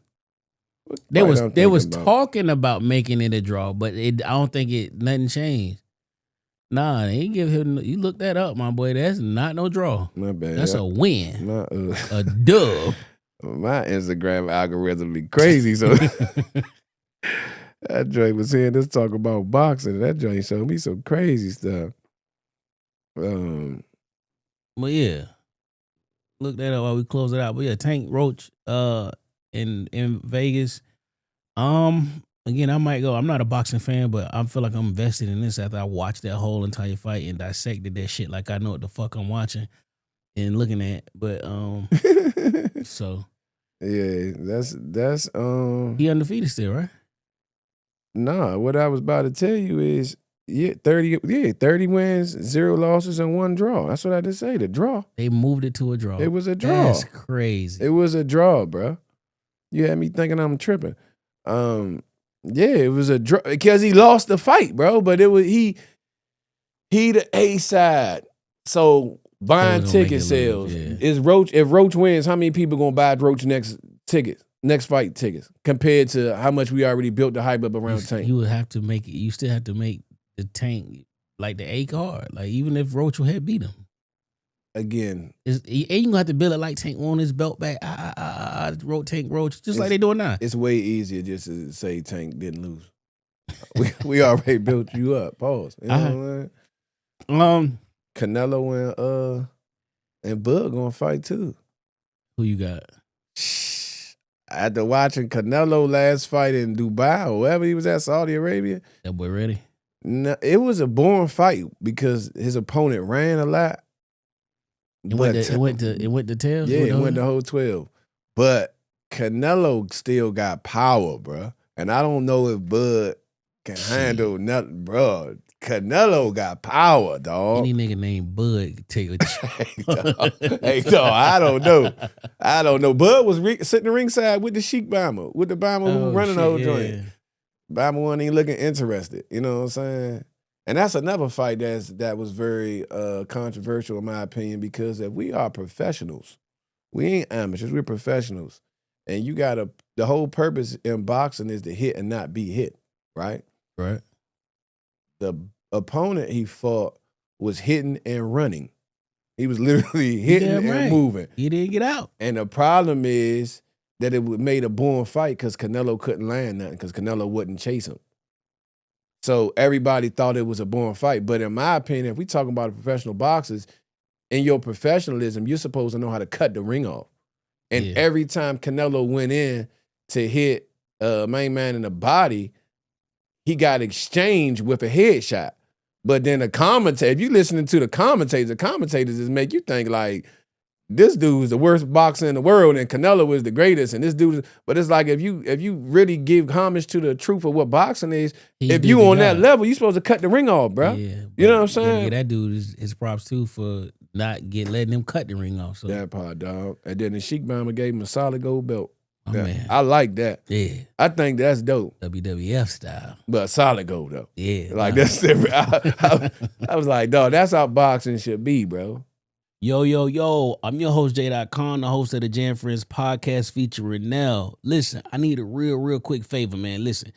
They was talking about making it a draw, but I don't think nothing changed. Nah, they ain't give him. You look that up, my boy. That's not no draw. My bad. That's a win. A dub. My Instagram algorithm be crazy, so that joint was hearing us talk about boxing. That joint showed me some crazy stuff. Well, yeah. Look that up while we close it out. But yeah, Tank Roach in Vegas. Again, I might go. I'm not a boxing fan, but I feel like I'm invested in this after I watched that whole entire fight and dissected that shit like I know what the fuck I'm watching and looking at. But so yeah, that's he undefeated still, right? Nah, what I was about to tell you is 30 wins, 0 losses, and 1 draw. That's what I just say. The draw. They moved it to a draw. It was a draw. That's crazy. It was a draw, bro. You had me thinking I'm tripping. Yeah, it was a draw because he lost the fight, bro. But it was he the A side. So buying ticket sales is Roach. If Roach wins, how many people gonna buy Roach next fight tickets compared to how much we already built the hype up around Tank? You would have to make it. You still have to make the Tank like the A card. Like even if Roach had beat him. Again, you gonna have to build it like Tank won his belt back. Tank Roach, just like they doing now. It's way easier just to say Tank didn't lose. we already built you up. Pause. You know what I mean? Canelo and Bud gonna fight too. Who you got? After watching Canelo last fight in Dubai or wherever he was at, Saudi Arabia, that boy ready. No, it was a boring fight because his opponent ran a lot. It went to 12? Yeah, it went the whole 12. But Canelo still got power, bro. And I don't know if Bud can handle nothing, bro. Canelo got power, dog. Any nigga named Bud could take a Hey, dog, I don't know. Bud was sitting ringside with the Sheik Bama, with the Bama who running the whole joint. Bama wasn't even looking interested. You know what I'm saying? And that's another fight that was very controversial in my opinion, because if we are professionals, we ain't amateurs, we're professionals. And you gotta, the whole purpose in boxing is to hit and not be hit, right? Right. The opponent he fought was hitting and running. He was literally hitting and moving. He didn't get out. And the problem is that it made a boring fight because Canelo couldn't land nothing because Canelo wouldn't chase him. So everybody thought it was a boring fight. But in my opinion, if we talking about professional boxers, in your professionalism, you're supposed to know how to cut the ring off. And every time Canelo went in to hit main man in the body, he got exchanged with a headshot. But then the commentator, if you listening to the commentators just make you think like, this dude is the worst boxer in the world and Canelo is the greatest. And this dude but it's like if you really give homage to the truth of what boxing is, if you on that level, you supposed to cut the ring off, bro. Yeah, you know what I'm saying? Yeah, that dude is his props too for not letting him cut the ring off. So that part, dog. And then the Sheik Bama gave him a solid gold belt. Oh, man. I like that. Yeah. I think that's dope. WWF style. But solid gold, though. Yeah. Like, that's different. I was like, dog, that's how boxing should be, bro. Yo. I'm your host, J.Con, the host of the Jam Friends podcast featuring Nell. Listen, I need a real quick favor, man. Listen,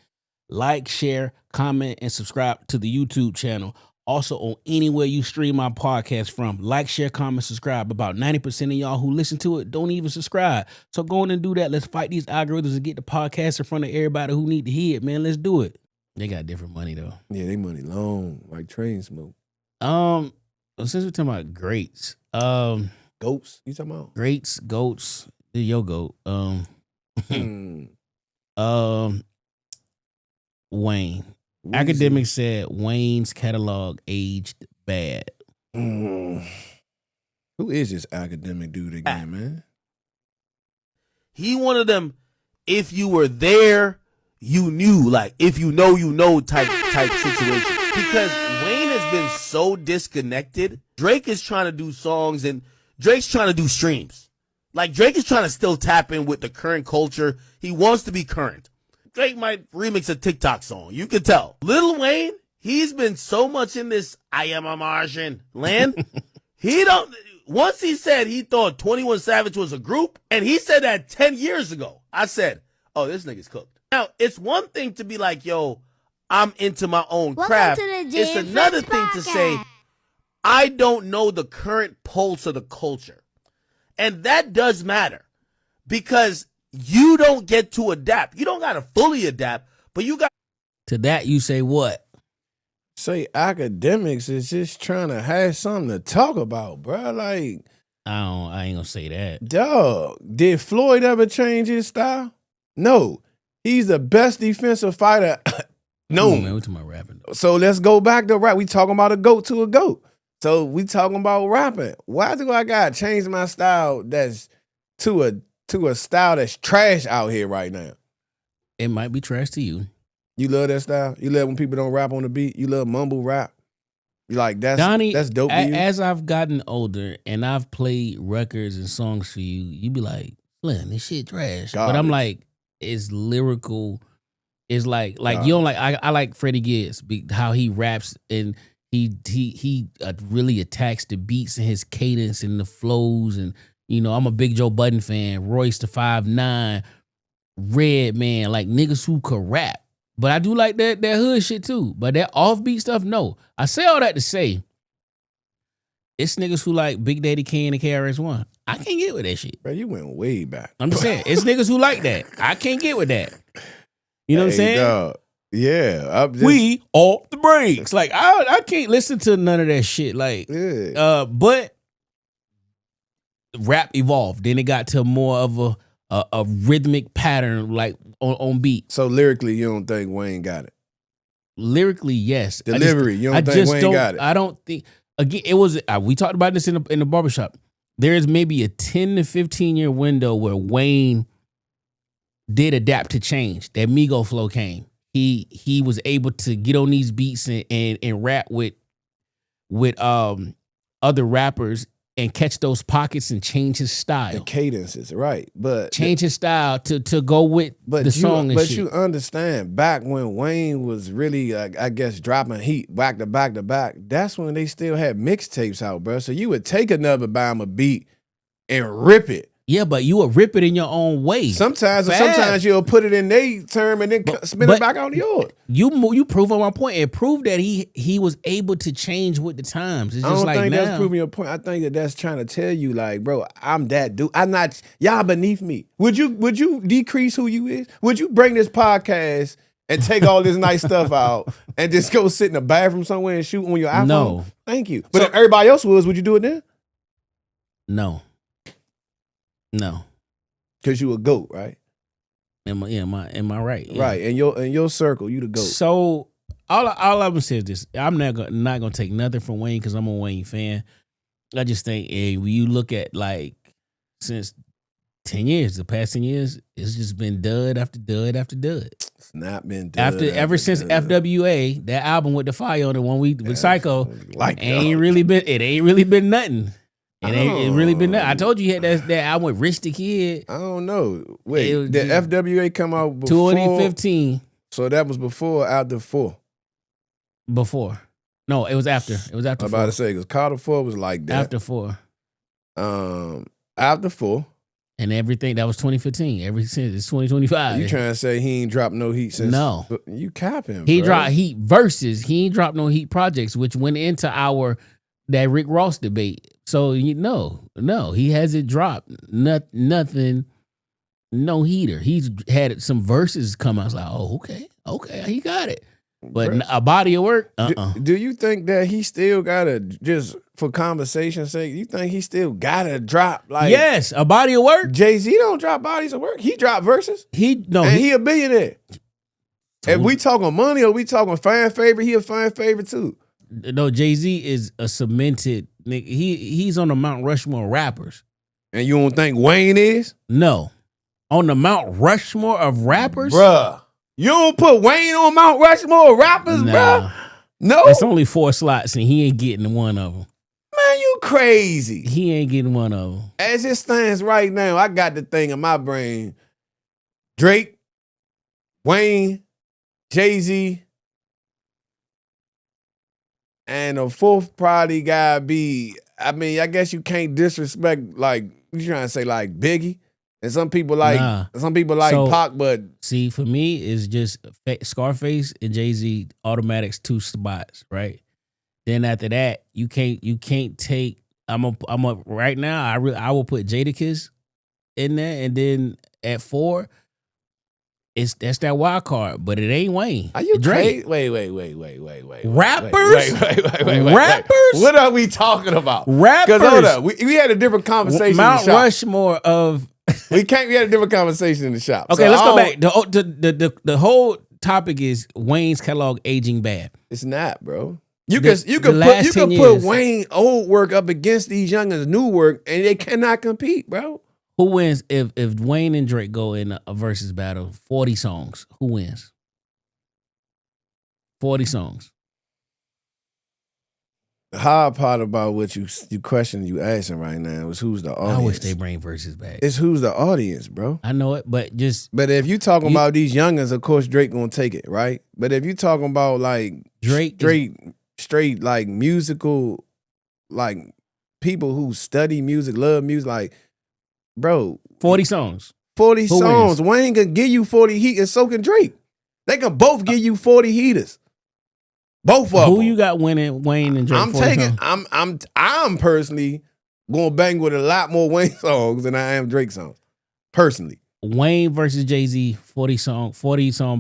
like, share, comment, and subscribe to the YouTube channel. Also, on anywhere you stream my podcast from, like, share, comment, subscribe. About 90% of y'all who listen to it don't even subscribe. So go on and do that. Let's fight these algorithms and get the podcast in front of everybody who need to hear it, man. Let's do it. They got different money, though. Yeah, they money long, like train smoke. Since we're talking about greats, goats, you talking about? Greats, goats, your goat. Wayne. Akademiks said Wayne's catalog aged bad. Who is this academic dude again, man? He one of them, if you were there, you knew, like, if you know type situation. Because Wayne has been so disconnected. Drake is trying to do songs and Drake's trying to do streams. Like, Drake is trying to still tap in with the current culture. He wants to be current. Drake might remix a TikTok song. You can tell. Lil Wayne, he's been so much in this I am a Martian land. Once he said he thought 21 Savage was a group, and he said that 10 years ago, I said, oh, this nigga's cooked. Now, it's one thing to be like, yo, I'm into my own craft. It's another thing to say, I don't know the current pulse of the culture. And that does matter because you don't get to adapt. You don't got to fully adapt, but you got to that. You say what? Say Akademiks is just trying to have something to talk about, bro. Like, I ain't gonna say that. Dog, did Floyd ever change his style? No. He's the best defensive fighter known. On, man, we talking about rapping. So let's go back to rap. We talking about a goat to a goat. So we talking about rapping. Why do I gotta change my style that's to a style that's trash out here right now? It might be trash to you. You love that style? You love when people don't rap on the beat? You love mumble rap? You like Donnie, that's dope to you? As I've gotten older and I've played records and songs for you, you be like, Slim, this shit trash. Garbage. But I'm like, it's lyrical. It's like you don't like. I like Freddie Gibbs, how he raps and he really attacks the beats and his cadence and the flows. And you know, I'm a big Joe Budden fan. Royce the 5'9", Red Man, like niggas who could rap. But I do like that hood shit too. But that offbeat stuff, no. I say all that to say, it's niggas who like Big Daddy Kane and KRS-One. I can't get with that shit. Bro, you went way back. I'm just saying, it's niggas who like that. I can't get with that. You know what I'm saying? Dog. Yeah. We off the breaks. Like, I can't listen to none of that shit. Like, but rap evolved. Then it got to more of a rhythmic pattern, like on beat. So lyrically, you don't think Wayne got it? Lyrically, yes. Delivery, you don't think Wayne got it? I don't think. Again, it was. We talked about this in the barbershop. There is maybe a 10 to 15 year window where Wayne did adapt to change. That Migo flow came. he was able to get on these beats and rap with other rappers and catch those pockets and change his style. And cadences, right? But change his style to go with the song. But shit. you understand, back when Wayne was really, I guess, dropping heat back to back to back, that's when they still had mixtapes out, bro. So you would take another Bama beat and rip it. Yeah, but you will rip it in your own way. Sometimes you'll put it in their term and then spin it back on yours. You prove on my point and prove that he was able to change with the times. It's just I don't like think now. that's proving your point. I think that's trying to tell you, like, bro, I'm that dude. I'm not, y'all beneath me. Would you decrease who you is? Would you bring this podcast and take all this nice stuff out and just go sit in the bathroom somewhere and shoot on your iPhone? No. Thank you. But if everybody else would you do it then? No. Because you a GOAT, right? Am I right? Yeah. Right. In your circle, you the GOAT. So all I'm gonna say is this: I'm not gonna take nothing from Wayne because I'm a Wayne fan. I just think when you look at like since the past 10 years, it's just been dud after dud after dud. It's not been dud. Ever since FWA, that album with the fire on it one week with Psycho, ain't really been nothing. It ain't really been that. I told you had that album with Rich the Kid. I don't know. Wait, did FWA come out before 2015? So that was before or after 4? Before. No, it was after. It was after. I'm about to say because Carter 4 was like that. After 4. After 4. And everything that was 2015. Ever since it's 2025. You trying to say he ain't dropped no heat since? No, you capping. He bro. dropped heat versus. He ain't dropped no heat projects, which went into that Rick Ross debate. So he hasn't dropped nothing, no heater. He's had some verses come out. I was like, oh, okay, he got it. But a body of work, Do you think that he still gotta, just for conversation's sake, you think he still gotta drop like? Yes, a body of work. Jay-Z don't drop bodies of work. He drop verses. He a billionaire. If we talking money or we talking fan favorite, he a fan favorite too. No, Jay-Z is a cemented nigga. He's on the Mount Rushmore rappers. And you don't think Wayne is? No. On the Mount Rushmore of rappers? Bruh. You don't put Wayne on Mount Rushmore of rappers, bruh? No. It's only 4 slots and he ain't getting one of them. Man, you crazy. He ain't getting one of them. As it stands right now, I got the thing in my brain. Drake, Wayne, Jay-Z, and the 4th probably gotta be, I mean, I guess you can't disrespect, like, you trying to say like Biggie? And some people like Pac, but see, for me, it's just Scarface and Jay-Z automatics 2 spots, right? Then after that, you can't take. I'm a right now. I will put Jadakiss in there, and then at 4, that's that wild card, but it ain't Wayne. Are you Drake? Wait. Rappers? Wait. Rappers? What are we talking about? Rappers? Because hold up, we had a different conversation. Mount in the shop. Rushmore of. We had a different conversation in the shop. Okay, so let's go back. The whole topic is Wayne's catalog aging bad. It's not, bro. You can put Wayne old work up against these youngins' new work, and they cannot compete, bro. Who wins if Wayne and Drake go in a versus battle? 40 songs. Who wins? 40 songs. The hard part about what you question you asking right now is who's the audience. I wish they bring verses back. It's who's the audience, bro. I know it, but if you talking about these youngins, of course Drake gonna take it, right? But if you talking about like Drake straight like musical, like people who study music, love music, like bro, 40 songs. 40 Who songs. wins? Wayne can give you 40 heat and so can Drake. They can both give you 40 heaters. Both of them. Who you got winning Wayne and Drake? I'm personally gonna bang with a lot more Wayne songs than I am Drake songs. Personally. Wayne versus Jay-Z, 40 song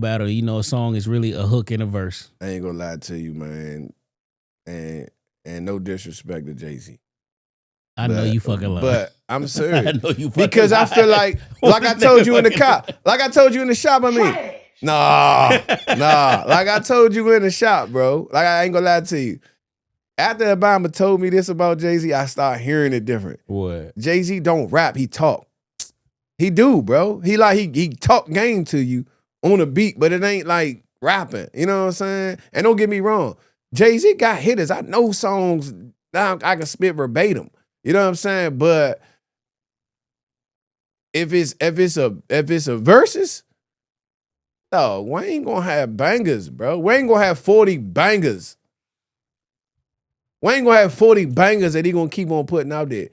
battle. You know, a song is really a hook in a verse. I ain't gonna lie to you, man. And no disrespect to Jay-Z. I know you fucking lying. But I'm serious. I know you fucking because lying. I feel like I told you in the shop. Like I told you in the shop, I mean. Nah. Like I told you in the shop, bro. Like I ain't gonna lie to you. After Obama told me this about Jay-Z, I started hearing it different. What? Jay-Z don't rap, he talk. He do, bro. He talk game to you on a beat, but it ain't like rapping. You know what I'm saying? And don't get me wrong, Jay-Z got hitters. I know songs now I can spit verbatim. You know what I'm saying? But if it's a versus, no, Wayne gonna have bangers, bro. Wayne gonna have 40 bangers. Wayne gonna have 40 bangers that he gonna keep on putting out there.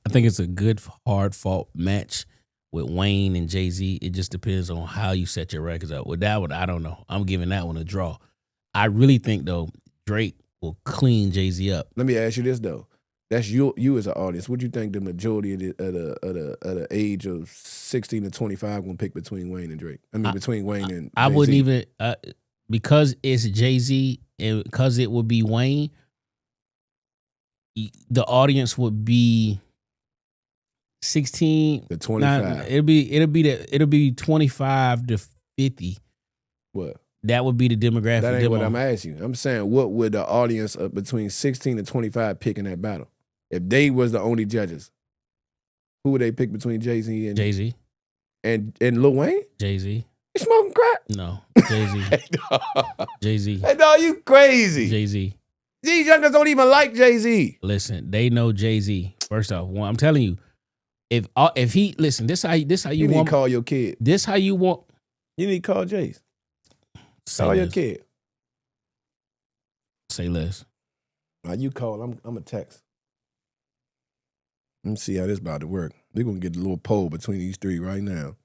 I think it's a good, hard fought match with Wayne and Jay-Z. It just depends on how you set your records up. With that one, I don't know. I'm giving that one a draw. I really think, though, Drake will clean Jay-Z up. Let me ask you this, though. That's you as an audience. What do you think the majority of the age of 16 to 25 gonna pick between Wayne and Drake? I mean, between Wayne and I Jay-Z. wouldn't even because it's Jay-Z and because it would be Wayne. The audience would be 16 to 25. It'll be 25 to 50. What? That would be the demographic. That ain't what I'm asking you. I'm saying, what would the audience between 16 and 25 pick in that battle? If they was the only judges, who would they pick between Jay-Z and Jay-Z and Lil Wayne? Jay-Z. You smoking crack? No, Jay-Z. Jay-Z. Hey, dog, you crazy. Jay-Z. These youngers don't even like Jay-Z. Listen, they know Jay-Z. First off, I'm telling you, if he listen, this how you need want to call your kid. This how you want. You need to call Jay. Call your kid. Say less. Now you call. I'm a text. Let me see how this about to work. They're gonna get a little poll between these three right now.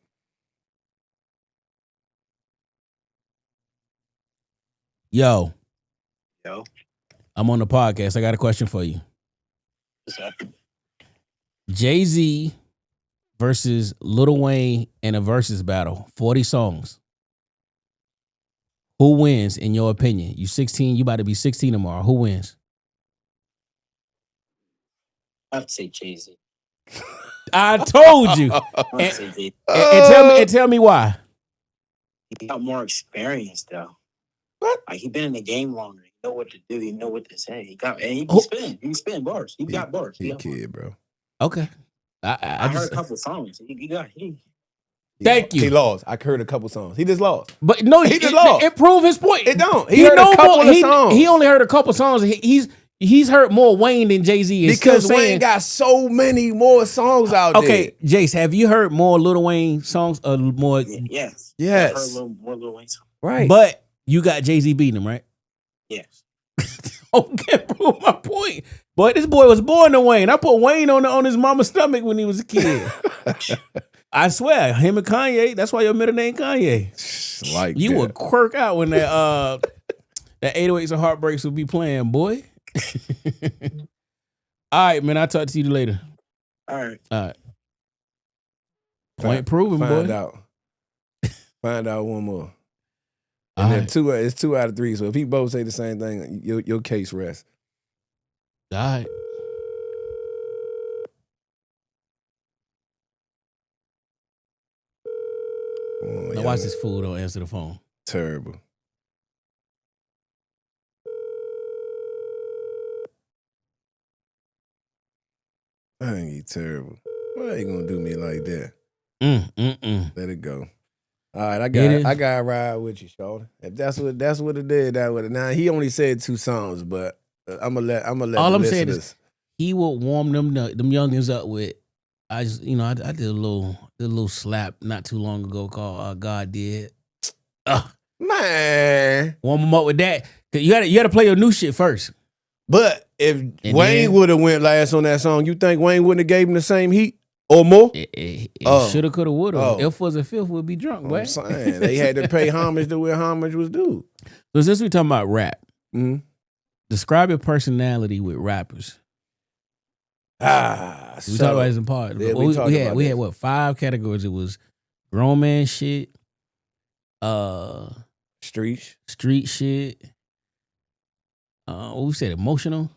Yo. Yo. I'm on the podcast. I got a question for you. What's up? Jay-Z versus Lil Wayne in a versus battle. 40 songs. Who wins in your opinion? You 16, you about to be 16 tomorrow. Who wins? I'd say Jay-Z. I told you. I'd say Jay-Z. And tell me why. He got more experience though. What? Like he been in the game longer. He know what to do. He know what to say. He be spinning. He spin bars. He got bars. He a kid, bro. Okay. I heard a couple songs. Thank you. He lost. I heard a couple songs. He just lost. But no, he just lost. It proved his point. It don't. He heard a couple of songs. He only heard a couple songs. He's heard more Wayne than Jay-Z. Because Wayne got so many more songs out there. Okay, Jace, have you heard more Lil Wayne songs or more? Yes. Yes. I heard more Lil Wayne songs. Right. But you got Jay-Z beating him, right? Yes. Okay, prove my point. Boy, this boy was born to Wayne. I put Wayne on his mama's stomach when he was a kid. I swear, him and Kanye. That's why your middle name Kanye. Like you that. would quirk out when that 808s and Heartbreaks would be playing, boy. All right, man. I'll talk to you later. All right. Point proven, Find boy. out. Find out one more. All And then right. it's 2 out of 3. So if he both say the same thing, your case rests. All right. Oh, Now watch this fool don't answer the phone. Terrible. I think he's terrible. Why you gonna do me like that? Let it go. All right, I got to ride with you, Shawty. If that's what it did, that would. Now he only said 2 songs, but I'm gonna let. All the I'm saying listeners. is he will warm them youngins up with. I just I did a little slap not too long ago called God Did. Man, warm them up with that. You got to play your new shit first. But if Wayne would have went last on that song, you think Wayne wouldn't have gave him the same heat or more? It shoulda, coulda, woulda. If was a fifth, would be drunk. I'm saying they had to pay homage to where homage was due. So since we talking about rap, describe your personality with rappers. We talked about this in part. Yeah, we had what 5 categories? It was grown man shit, street shit. What we said, emotional.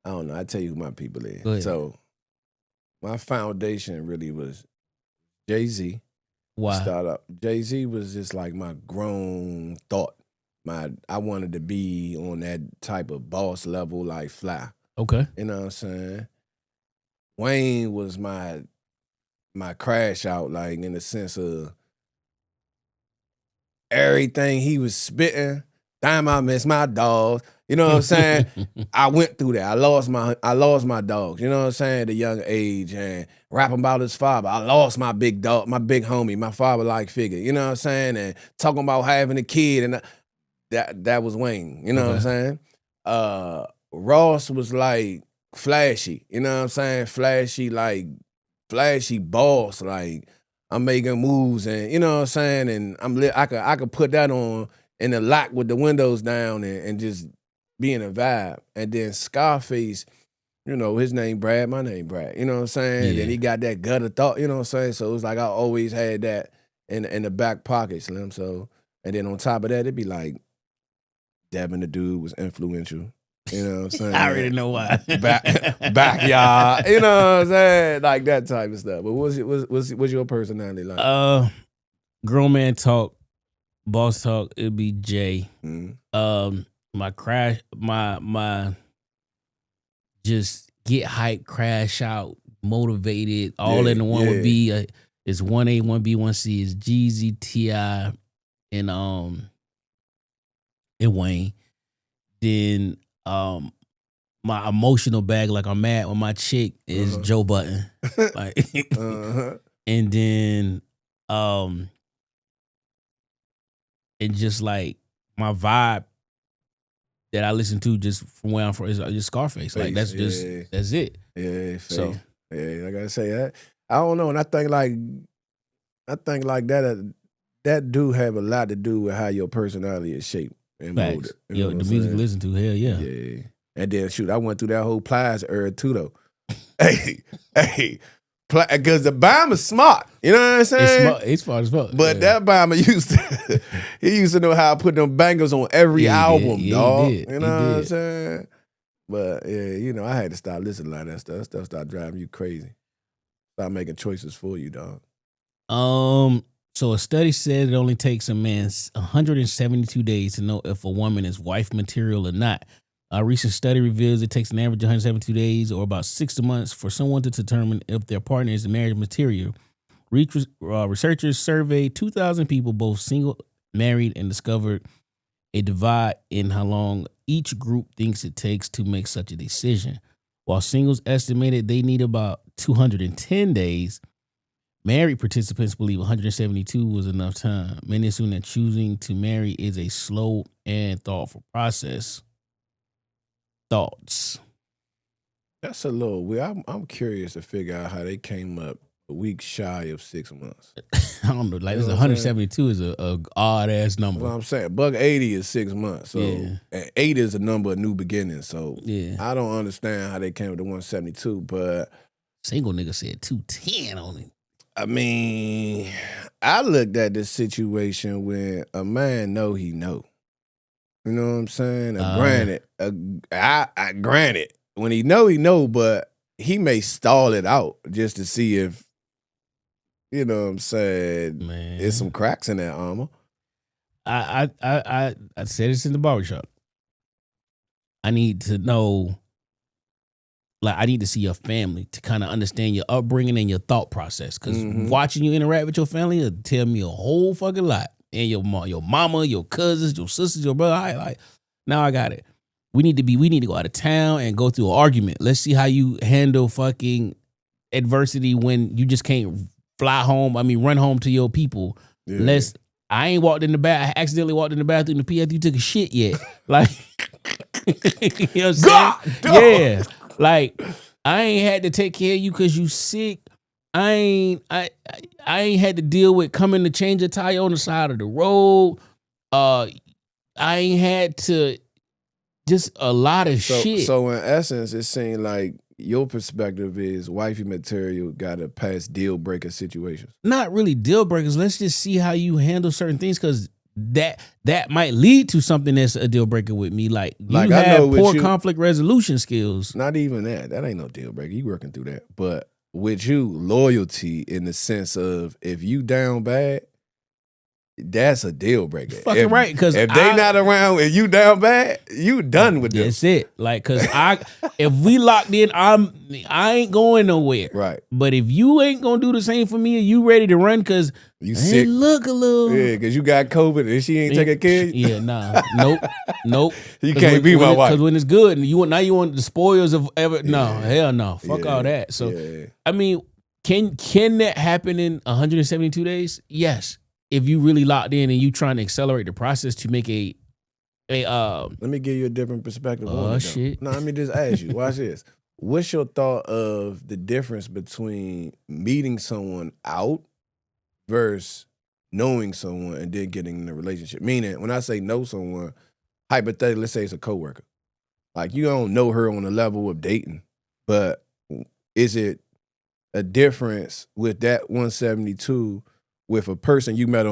I don't know. I tell you who my people is. Go ahead. So my foundation really was Jay-Z. Why? Start up. Jay-Z was just like my grown thought. I wanted to be on that type of boss level, like Fly. Okay. You know what I'm saying? Wayne was my crash out, like in the sense of everything he was spitting. Damn, I miss my dogs. You know what I'm saying? I went through that. I lost my dogs. You know what I'm saying? At a young age, and rapping about his father. I lost my big dog, my big homie, my father-like figure. You know what I'm saying? And talking about having a kid, and that was Wayne. You know what I'm saying? Ross was like flashy. You know what I'm saying? Flashy boss. Like I'm making moves, and you know what I'm saying? And I could put that on in the lot with the windows down and just be in a vibe. And then Scarface, you know, his name Brad, my name Brad. You know what I'm saying? Yeah. And then he got that gutter thought, you know what I'm saying? So it was like I always had that in the back pocket, Slim. So, and then on top of that, it'd be like Devin the dude was influential. You know what I'm saying? I already know why. Backyard. You know what I'm saying? Like that type of stuff. But what's your personality like? Grown man talk, boss talk, it'd be Jay. Mm-hmm. My just get hype, crash out, motivated, all in the one would be is 1A, 1B, 1C is Jeezy, T.I., and Wayne. Then my emotional bag, like I'm mad with my chick, is Joe Button. Like and then and just like my vibe that I listen to just from where I'm from is just Scarface. Like that's it. Yeah, so I gotta say that. I don't know, and I think like that do have a lot to do with how your personality is shaped and molded. Yo, the music you listen to, hell yeah. Yeah. And then shoot, I went through that whole Plies era too though. hey. Because the Bama smart, you know what I'm saying? He's smart as fuck. But that Bama used to know how to put them bangers on every album, dog. You know what I'm saying? But yeah, you know, I had to stop listening to a lot of that stuff. That stuff started driving you crazy. Start making choices for you, dog. So a study said it only takes a man 172 days to know if a woman is wife material or not. A recent study reveals it takes an average of 172 days or about 6 months for someone to determine if their partner is marriage material. Researchers surveyed 2,000 people, both single, married, and discovered a divide in how long each group thinks it takes to make such a decision. While singles estimated they need about 210 days, married participants believe 172 was enough time. Many assume that choosing to marry is a slow and thoughtful process. Thoughts? That's a little weird. I'm curious to figure out how they came up a week shy of 6 months. I don't know. Like, you know 172 is a odd ass number. Well, I'm saying $180 is 6 months. So and 8 is a number of new beginnings. So I don't understand how they came up to 172. But single nigga said 210 on it. I mean, I looked at this situation when a man know he know. You know what I'm saying? Granted, when he know, but he may stall it out just to see if, you know what I'm saying, there's some cracks in that armor. I said this in the barbershop. I need to know, like, I need to see your family to kind of understand your upbringing and your thought process. Because watching you interact with your family will tell me a whole fucking lot. And your mama, your cousins, your sisters, your brother. Like, now I got it. We need to go out of town and go through an argument. Let's see how you handle fucking adversity when you just can't run home to your people. Yeah. I ain't I accidentally walked in the bathroom to pee after you took a shit yet. Like, you know what I'm saying? Yeah. Like, I ain't had to take care of you because you sick. I ain't had to deal with coming to change a tire on the side of the road. I ain't had to, just a lot of shit. So in essence, it seemed like your perspective is wifey material got to pass deal breaker situations. Not really deal breakers. Let's just see how you handle certain things, because that might lead to something that's a deal breaker with me. Like you have poor conflict resolution skills. Not even that. That ain't no deal breaker. You working through that, but. With you, loyalty in the sense of if you down bad, that's a deal breaker. Fucking right, because if they not around and you down bad, you done with that's them. it. Like, cause if we locked in, I ain't going nowhere. Right. But if you ain't gonna do the same for me, and you ready to run, cause you sick, look a little, yeah, cause you got COVID and she ain't taking care of you. Yeah, nah, nope. You can't be my wife. Cause when it's good, and you want the spoils of ever. No, hell no, fuck all that. So, I mean, can that happen in 172 days? Yes. If you really locked in and you trying to accelerate the process to make a let me give you a different perspective. Oh shit! No, let me just ask you. Watch this. What's your thought of the difference between meeting someone out versus knowing someone and then getting in a relationship? Meaning, when I say know someone, hypothetically, let's say it's a coworker. Like you don't know her on the level of dating, but is it a difference with that 172? With a person you met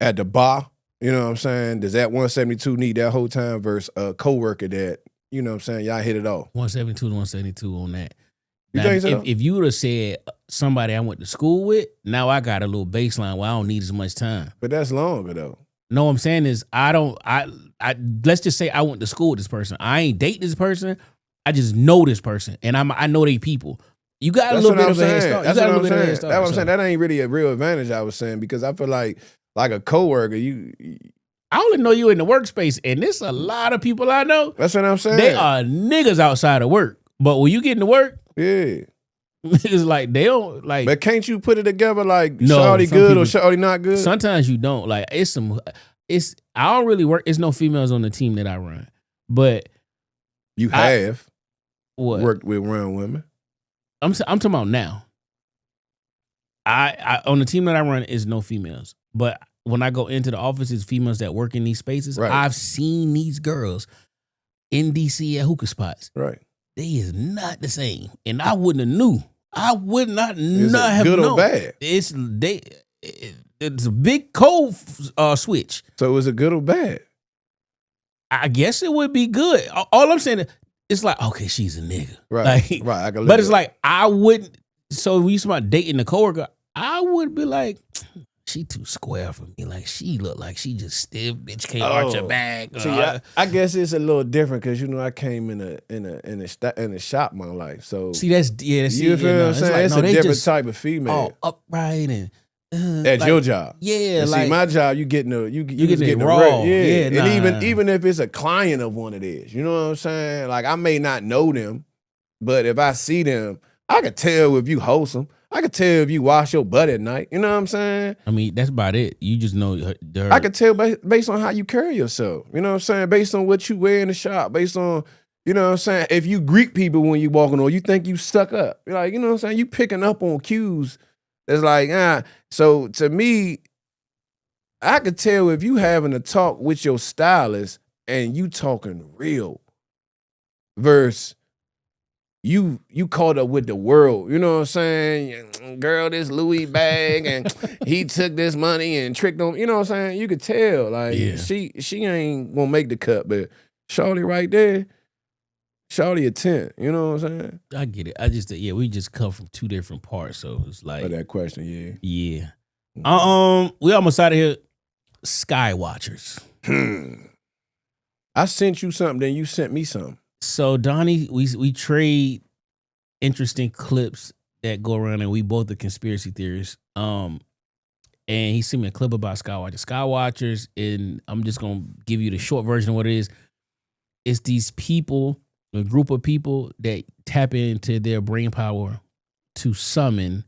at the bar, you know what I'm saying? Does that 172 need that whole time versus a coworker that, you know what I'm saying, y'all hit it off? 172 to 172 on that. You Now, think so? If you would have said somebody I went to school with, now I got a little baseline where I don't need as much time. But that's longer though. No, what I'm saying is I let's just say I went to school with this person. I ain't date this person. I just know this person and I know they people. You got a little bit of a head start. That's what I'm saying. That's what I'm saying. That ain't really a real advantage, I was saying, because I feel like a coworker, I only know you in the workspace, and there's a lot of people I know. That's what I'm saying. They are niggas outside of work. But when you get into work, yeah. Niggas like they don't like. But can't you put it together like no, shawty good or shawty not good? Sometimes you don't. Like I don't really work. It's no females on the team that I run. But you have worked with round women. I'm talking about now. I on the team that I run is no females, but when I go into the office, it's females that work in these spaces. Right. I've seen these girls in DC at hookah spots. Right, they is not the same, and I wouldn't have knew. I would not is not it have good known. or bad? It's a big cold switch. So is it good or bad? I guess it would be good. All I'm saying is, it's like, okay, she's a nigga. Right. Like, right. I can but it's like, I wouldn't. So when you talk about dating a coworker, I would be like, she too square for me. Like, she look like she just stiff, bitch, can't arch her back. See, I guess it's a little different because I came in a shop my life. So see, that's you feel what I'm saying? It's a different type of female. Upright and at like, your job. Yeah, and like see, my job, you getting it raw. Yeah, and even if it's a client of one of theirs, you know what I'm saying? Like, I may not know them, but if I see them, I could tell if you wholesome. I could tell if you wash your butt at night. You know what I'm saying? I mean, that's about it. You just know her. I could tell based on how you carry yourself. You know what I'm saying? Based on what you wear in the shop. Based on, you know what I'm saying? If you greet people when you walking or you think you stuck up. You're like, you know what I'm saying? You picking up on cues. It's like, So to me, I could tell if you having a talk with your stylist and you talking real versus you caught up with the world. You know what I'm saying? Girl, this Louis bag and he took this money and tricked on. You know what I'm saying? You could tell. Like, she ain't gonna make the cut, but shawty right there, shawty a 10. You know what I'm saying? I get it. I just, we just come from two different parts. So it's like. Oh, that question, Yeah. We almost out of here. Sky Watchers. I sent you something, then you sent me something. So Donnie, we trade interesting clips that go around, and we both are conspiracy theorists. And he sent me a clip about Sky Watchers. Sky Watchers, and I'm just gonna give you the short version of what it is. It's these people, a group of people that tap into their brain power to summon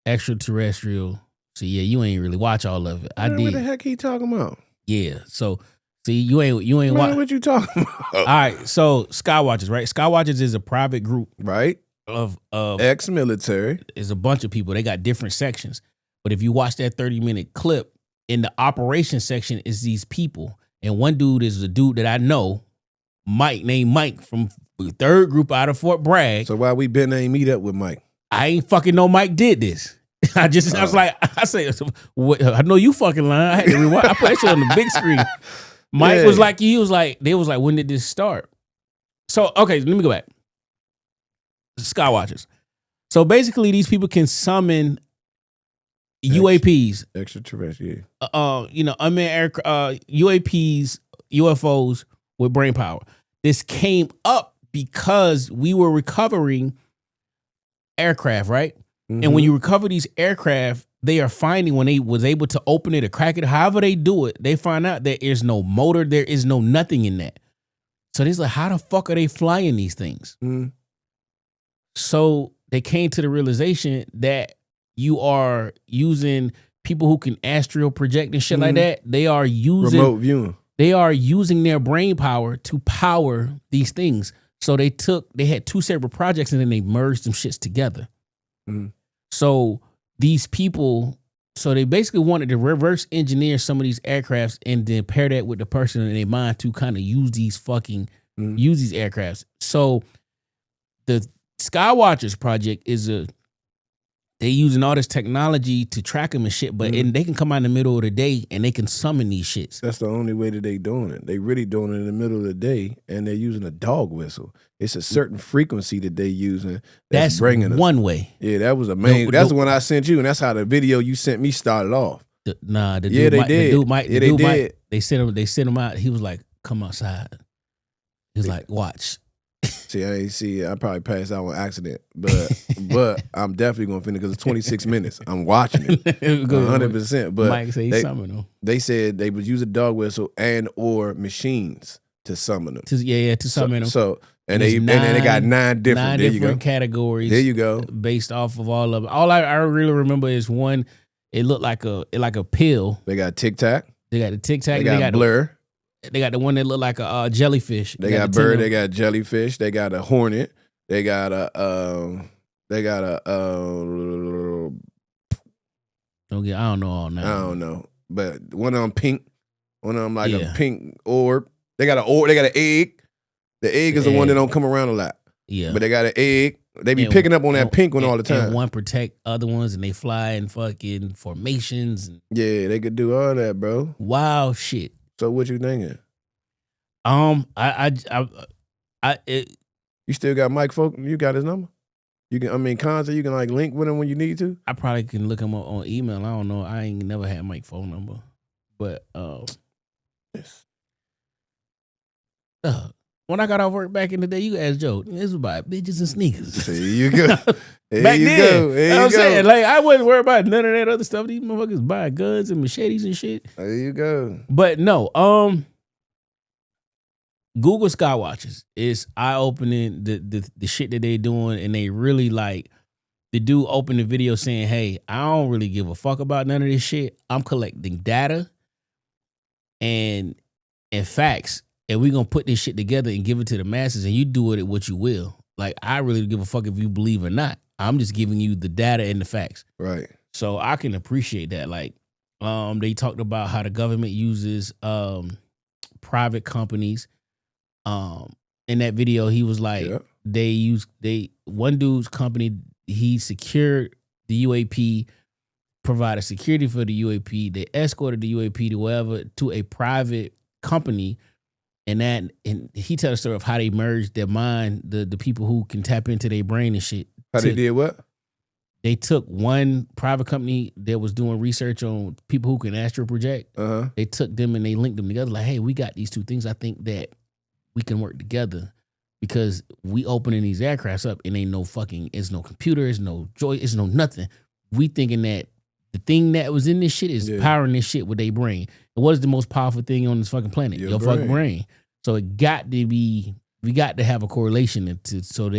extraterrestrial. So yeah, you ain't really watch all of it. I did. What the heck he talking about? Yeah. So see, you ain't watch. What you talking about? All right. So Sky Watchers, right? Sky Watchers is a private group, right? Of ex-military. Is a bunch of people. They got different sections. But if you watch that 30-minute clip, in the operations section is these people, and one dude is a dude that I know, named Mike from the third group out of Fort Bragg. So why we been ain't meet up with Mike? I ain't fucking know Mike did this. I was like, I know you fucking lying. I had to rewind. I put that shit on the big screen. Mike was like, they was like, when did this start? So, okay, let me go back. Sky Watchers. So basically, these people can summon UAPs. Extraterrestrial. Unmanned UAPs, UFOs with brain power. This came up because we were recovering aircraft, right? Mm-hmm. And when you recover these aircraft, they are finding when they was able to open it or crack it, however they do it, they find out there is no motor, there is no nothing in that. So they're like, how the fuck are they flying these things? Mm-hmm. So they came to the realization that you are using people who can astral project and shit like that. They are using remote viewing. They are using their brain power to power these things. So they had two separate projects and then they merged them shits together. Mm-hmm. So these people, so they basically wanted to reverse engineer some of these aircrafts and then pair that with the person in their mind to kind of use these aircrafts. So the Skywatchers project is they using all this technology to track them and shit, but and they can come out in the middle of the day and they can summon these shits. That's the only way that they doing it. They really doing it in the middle of the day, and they're using a dog whistle. It's a certain frequency that they using. That's bringing them. One way. Yeah, that was a main. That's the one I sent you, and that's how the video you sent me started off. They did. They sent him out. He was like, "Come outside." He was like, "Watch." I probably passed out on accident, but I'm definitely gonna finish because it's 26 minutes. I'm watching it 100%. But Mike said he summoned them. They said they would use a dog whistle and or machines to summon them. To summon them. So and they got nine different categories. There you go. Based off of all of all I really remember is one. It looked like a pill. They got Tic Tac. They got the Tic Tac. They got Blur. They got the one that looked like a jellyfish. They got bird. They got jellyfish. They got a hornet. They got a. Okay, I don't know all now. I don't know, but one of them pink. One of them like a pink orb. They got an orb. They got an egg. The egg is the one that don't come around a lot. Yeah, but they got an egg. They be picking up on that pink one all the time. And one protect other ones, and they fly in fucking formations. Yeah, they could do all that, bro. Wild shit. So what you thinking? You still got Mike Folk? You got his number? You can, Conza, you can like link with him when you need to. I probably can look him up on email. I don't know. I ain't never had Mike's phone number, but yes. When I got off work back in the day, you asked Joe, this was about bitches and sneakers. There you go. Back then, you know what I'm saying? Like, I wasn't worried about none of that other stuff. These motherfuckers buy guns and machetes and shit. There you go. But no, Google Skywatchers is eye-opening, the shit that they doing, and they really like, the dude opened the video saying, hey, I don't really give a fuck about none of this shit. I'm collecting data and facts. And we're going to put this shit together and give it to the masses, and you do with it what you will. Like, I really don't give a fuck if you believe or not. I'm just giving you the data and the facts. Right. So I can appreciate that. Like, they talked about how the government uses private companies. In that video, he was like, one dude's company, he secured the UAP, provided security for the UAP. They escorted the UAP to a private company. And he tells a story of how they merged their mind, the people who can tap into their brain and shit. How they did what? They took one private company that was doing research on people who can astral project. Uh-huh. They took them and they linked them together. Like, hey, we got these two things. I think that we can work together because we opening these aircrafts up and ain't no fucking, it's no computer, it's no joy, it's no nothing. We thinking that the thing that was in this shit is powering this shit with their brain. And what is the most powerful thing on this fucking planet? Your fucking brain. So it got to be, we got to have a correlation so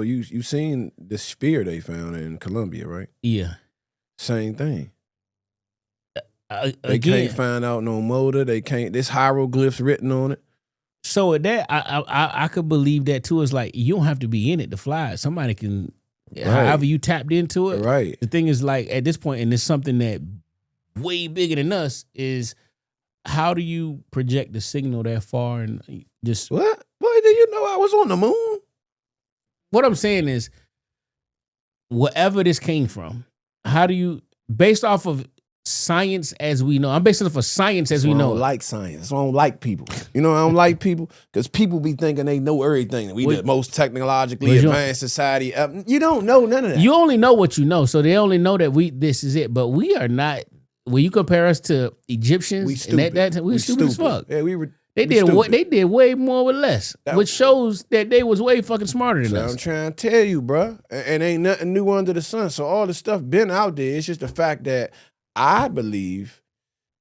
you seen the spear they found in Colombia, right? Yeah. Same thing. They Again, can't find out no motor. They can't. There's hieroglyphs written on it. So at that, I could believe that too. It's like you don't have to be in it to fly. Somebody can, however you tapped into it. Right. The thing is, like at this point, and it's something that way bigger than us is, how do you project the signal that far and just what? Boy, did you know I was on the moon? What I'm saying is, wherever this came from, how do you, based off of science as we know. I'm basing it for science as we I know. don't like science. I don't like people. You know, I don't like people because people be thinking they know everything. We the most technologically advanced society. You don't know none of that. You only know what you know, so they only know that this is it. But we are not. When you compare us to Egyptians, we stupid. And we stupid as fuck. Yeah, we were. They did way more with less, which shows that they was way fucking smarter than us. I'm trying to tell you, bro. And ain't nothing new under the sun. So all the stuff been out there. It's just the fact that I believe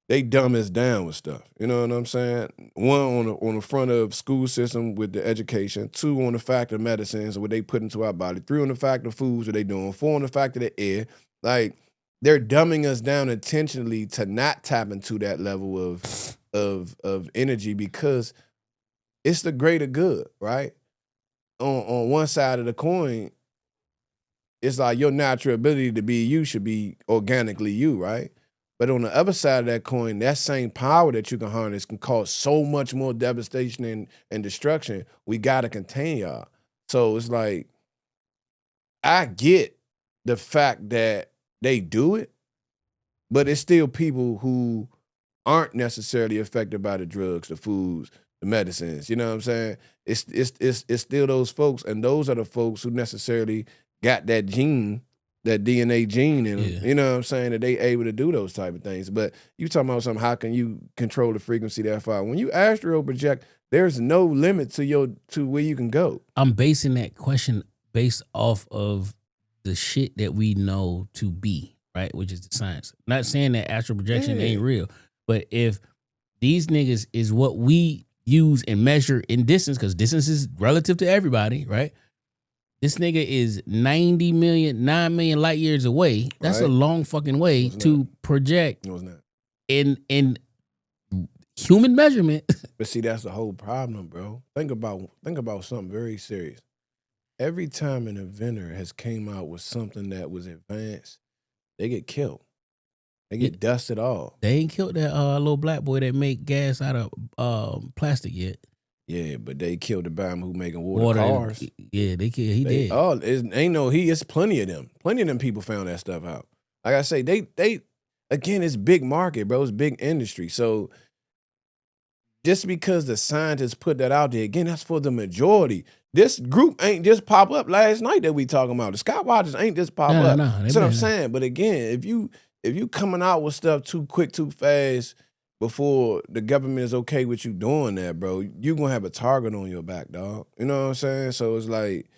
they dumb us down with stuff. You know what I'm saying? One, on the front of school system with the education. 2, on the fact of medicines and what they put into our body. 3, on the fact of foods that they doing. 4, on the fact of the air. Like, they're dumbing us down intentionally to not tap into that level of energy because it's the greater good, right? On one side of the coin, it's like your natural ability to be you should be organically you, right? But on the other side of that coin, that same power that you can harness can cause so much more devastation and destruction. We gotta contain y'all. So it's like, I get the fact that they do it, but it's still people who aren't necessarily affected by the drugs, the foods, the medicines. You know what I'm saying? It's still those folks, and those are the folks who necessarily got that gene, that DNA gene in them. You know what I'm saying? That they able to do those type of things. But you talking about something, how can you control the frequency that far? When you astral project, there's no limit to where you can go. I'm basing that question based off of the shit that we know to be, right? Which is the science. Not saying that astral projection ain't real, but if these niggas is what we use and measure in distance, because distance is relative to everybody, right? This nigga is 9 million light years away. That's a long fucking way to project in human measurement. But see, that's the whole problem, bro. Think about something very serious. Every time an inventor has came out with something that was advanced, they get killed. They get dusted off. They ain't killed that little black boy that make gas out of plastic yet. Yeah, but they killed the Bama who making water cars. Yeah, they killed. He did. Oh, it's plenty of them. Plenty of them people found that stuff out. Like I say, they again, it's big market, bro. It's big industry. So just because the scientists put that out there, again, that's for the majority. This group ain't just pop up last night that we talking about. The Skywatchers ain't just pop up. That's what I'm saying. But again, if you coming out with stuff too quick, too fast, before the government is okay with you doing that, bro, you gonna have a target on your back, dog. You know what I'm saying? So it's like,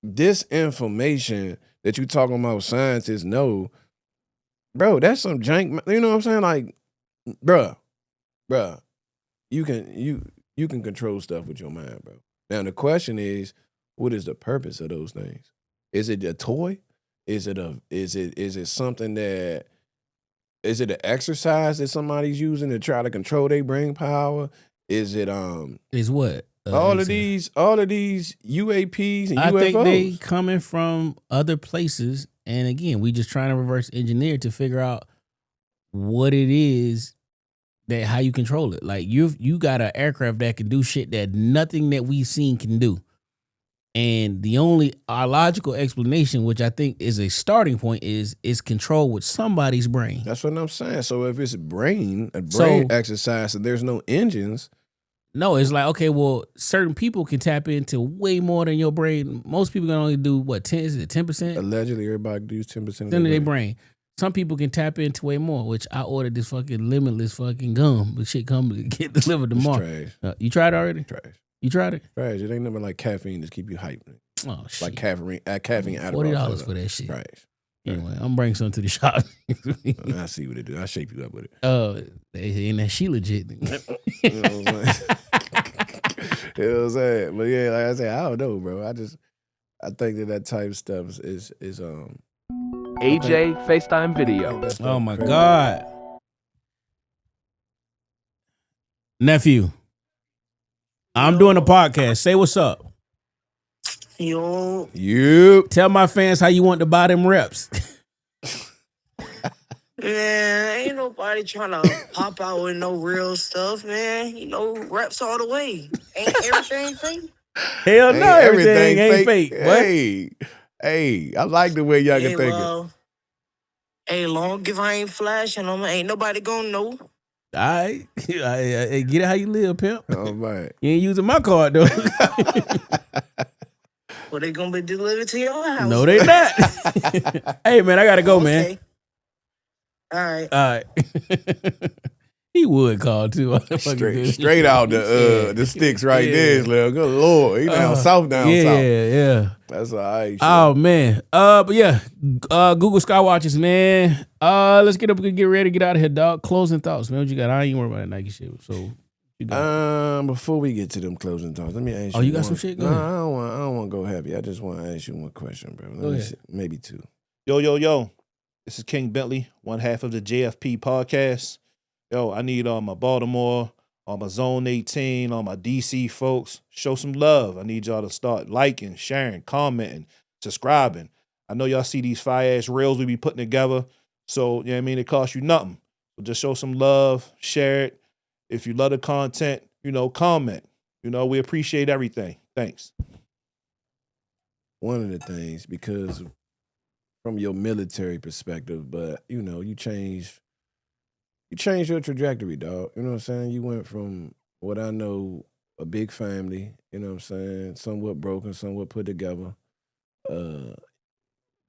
this information that you talking about scientists know, bro, that's some jank. You know what I'm saying? Like, bruh, you can control stuff with your mind, bro. Now the question is, what is the purpose of those things? Is it a toy? Is it something that, is it an exercise that somebody's using to try to control their brain power? Is it Is what? all of these UAPs and UFOs? I think they coming from other places, and again, we just trying to reverse engineer to figure out what it is that how you control it. Like you got an aircraft that can do shit that nothing that we've seen can do. And our logical explanation, which I think is a starting point, is control with somebody's brain. That's what I'm saying. So if it's a brain exercise and there's no engines. No, it's like, okay, well, certain people can tap into way more than your brain. Most people can only do, 10%? Is it 10%? Allegedly, everybody use 10% of their brain. Some people can tap into way more, which I ordered this fucking limitless fucking gum. The shit come get delivered tomorrow. You tried it already? Trash. You tried it? Trash. It ain't nothing like caffeine to keep you hyped. Oh, shit. Like caffeine $40 for that shit. Trash. Anyway, I'm bringing something to the shop. I see what it do. I'll shape you up with it. And that she legit. You know what I'm saying? You know what I'm saying? But yeah, like I said, I don't know, bro. I think that type of stuff is AJ FaceTime video. Oh my God. Nephew, I'm doing a podcast. Say what's up. Yo. Tell my fans how you want to buy them reps. Man, ain't nobody trying to pop out with no real stuff, man. You know, reps all the way. Ain't everything fake? Hell no, everything ain't fake. Hey, I like the way y'all can think it. Hey, long if I ain't flashing them, ain't nobody gonna know. All right. Get it how you live, pimp. All right. You ain't using my card, though. Well, they gonna be delivered to your house. No, they not. Hey, man, I got to go, man. Okay. All right. All right. He would call, too. Straight out the sticks right there, Slim. Good Lord. He down south, south. Yeah. That's all right. Shit. Oh, man. But yeah, Google Skywatches, man. Let's get ready to get out of here, dog. Closing thoughts, man. What you got? I ain't worried about that Nike shit. So, you got before we get to them closing thoughts, let me ask you. Oh, you got some shit? Go ahead. I don't want to go heavy. I just want to ask you one question, bro. Go ahead. Maybe two. Yo. This is King Bentley, one half of the JFP podcast. Yo, I need all my Baltimore, all my Zone 18, all my DC folks. Show some love. I need y'all to start liking, sharing, commenting, subscribing. I know y'all see these fire-ass reels we be putting together. So, you know what I mean? It costs you nothing. So just show some love, share it. If you love the content, comment. We appreciate everything. Thanks. One of the things, because from your military perspective, but, you changed your trajectory, dog. You know what I'm saying? You went from what I know, a big family, you know what I'm saying, somewhat broken, somewhat put together. Did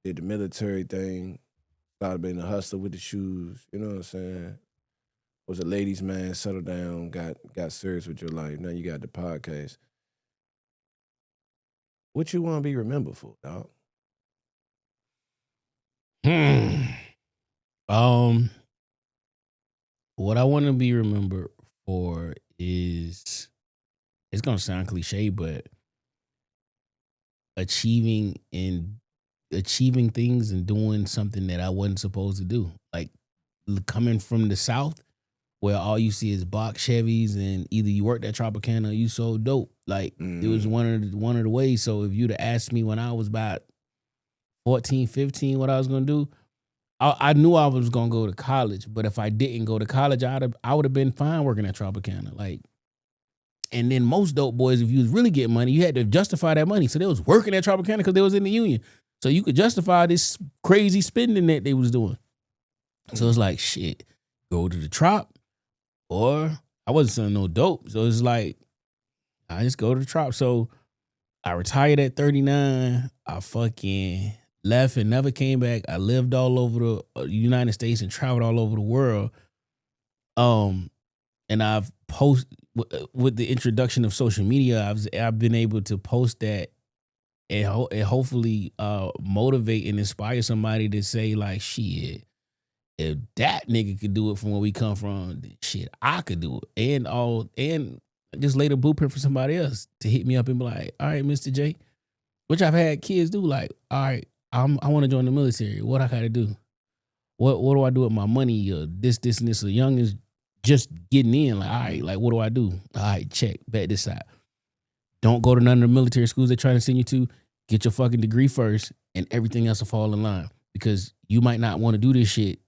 the military thing, started being a hustler with the shoes, you know what I'm saying? Was a ladies' man, settled down, got serious with your life. Now you got the podcast. What you want to be remembered for, dog? What I want to be remembered for is, it's going to sound cliche, but achieving things and doing something that I wasn't supposed to do. Like coming from the South, where all you see is box Chevys and either you worked at Tropicana or you sold dope. Like it was one of the ways. So if you'd have asked me when I was about 14, 15, what I was going to do, I knew I was gonna go to college, but if I didn't go to college, I would have been fine working at Tropicana. Like, and then most dope boys, if you was really getting money, you had to justify that money. So they was working at Tropicana because they was in the union, so you could justify this crazy spending that they was doing. So it's like, shit, go to the Trop, or I wasn't selling no dope. So it's like, I just go to the Trop. So I retired at 39. I fucking left and never came back. I lived all over the United States and traveled all over the world. And I've with the introduction of social media, I've been able to post that and hopefully motivate and inspire somebody to say like, shit, if that nigga could do it from where we come from, then shit, I could do it. And just lay the blueprint for somebody else to hit me up and be like, all right, Mr. J, which I've had kids do, like, all right, I want to join the military. What I got to do? What do I do with my money? This, and this. The young is just getting in. Like, all right, like, what do I do? All right, check. Bet this out. Don't go to none of the military schools they're trying to send you to. Get your fucking degree first, and everything else will fall in line. Because you might not want to do this shit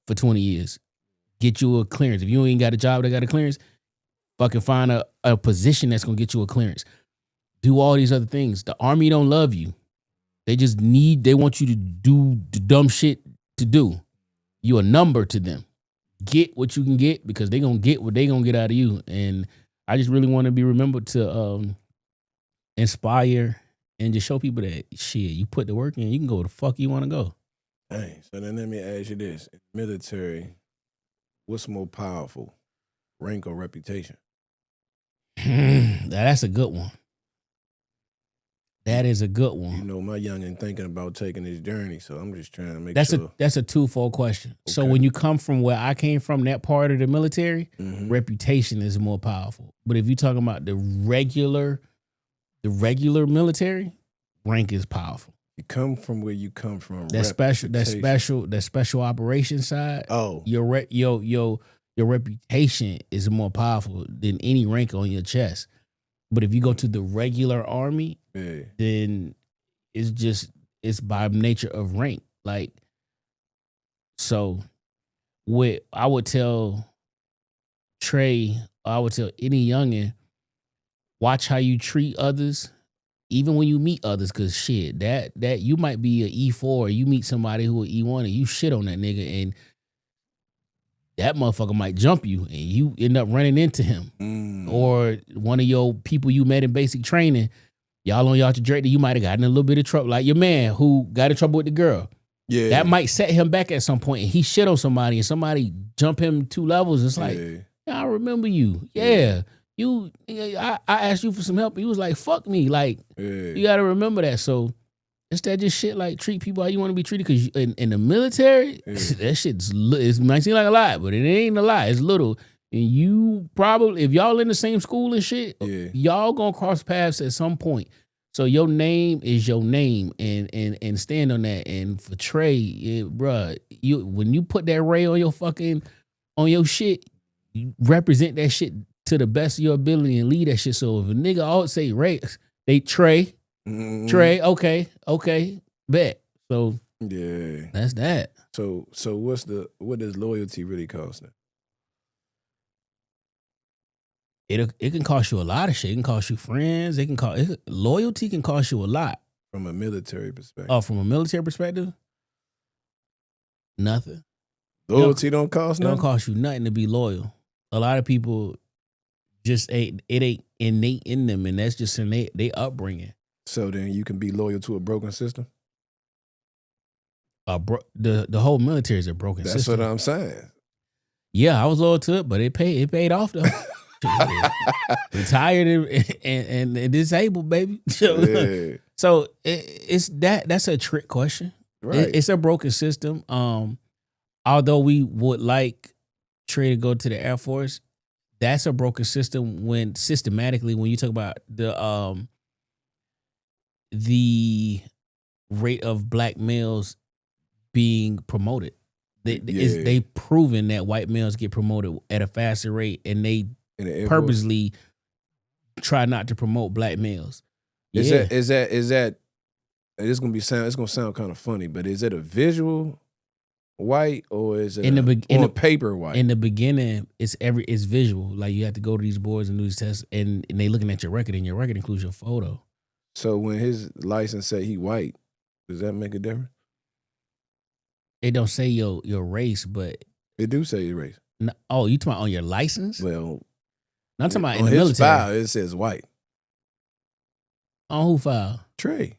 for 20 years. Get you a clearance. If you ain't got a job that got a clearance, fucking find a position that's going to get you a clearance. Do all these other things. The Army don't love you. They want you to do the dumb shit to do. You a number to them. Get what you can get because they gonna get what they gonna get out of you. And I just really want to be remembered to inspire and just show people that shit, you put the work in, you can go where the fuck you want to go. Hey, so then let me ask you this. In the military, what's more powerful, rank or reputation? That's a good one. That is a good one. You know, my youngin' thinking about taking this journey, so I'm just trying to make sure. That's a twofold question. Okay. So when you come from where I came from, that part of the military, reputation is more powerful. But if you're talking about the regular military, rank is powerful. You come from where you come from. That special operation side. Oh, your reputation is more powerful than any rank on your chest. But if you go to the regular Army, then it's by nature of rank. Like, so what I would tell Trey, I would tell any youngin', watch how you treat others even when you meet others, cause shit, that you might be an E4, or you meet somebody who an E1 and you shit on that nigga, and that motherfucker might jump you and you end up running into him. Or one of your people you met in basic training, y'all on y'all trajectory, you might have gotten in a little bit of trouble. Like your man who got in trouble with the girl. Yeah. That might set him back at some point, and he shit on somebody and somebody jump him 2 levels. It's like, I remember you. Yeah. I asked you for some help. He was like, fuck me. Like, you got to remember that. So it's that just shit, like treat people how you want to be treated. Because in the military, that shit's, it might seem like a lot, but it ain't a lot. It's little. And you probably, if y'all in the same school and shit, y'all gonna cross paths at some point. So your name is your name, and stand on that. And for Trey, bruh, when you put that Ray on your shit, you represent that shit to the best of your ability and lead that shit. So if a nigga always say Ray, they Trey, okay, bet. So that's that. So what does loyalty really cost now? It can cost you a lot of shit. It can cost you friends. Loyalty can cost you a lot. From a military perspective. Oh, from a military perspective? Nothing. Loyalty don't cost nothing? It don't cost you nothing to be loyal. A lot of people just ain't innate in them, and that's just in they upbringing. So then you can be loyal to a broken system? The whole military is a broken system. That's what I'm saying. Yeah, I was loyal to it, but it paid off though. Retired and disabled, baby. So that's a trick question. Right. It's a broken system. Although we would like Trey to go to the Air Force, that's a broken system when you talk about the rate of black males being promoted. They proven that white males get promoted at a faster rate, and they purposely try not to promote black males. Is that it's gonna sound kind of funny, but is it a visual white or is it on paper white? In the beginning, it's visual. Like you have to go to these boards and do these tests, and they looking at your record, and your record includes your photo. So when his license say he white, does that make a difference? It don't say your race, but it do say your race. No, oh, you talking about on your license? Well, I'm talking about in on the his military. file, it says white. On who file? Trey.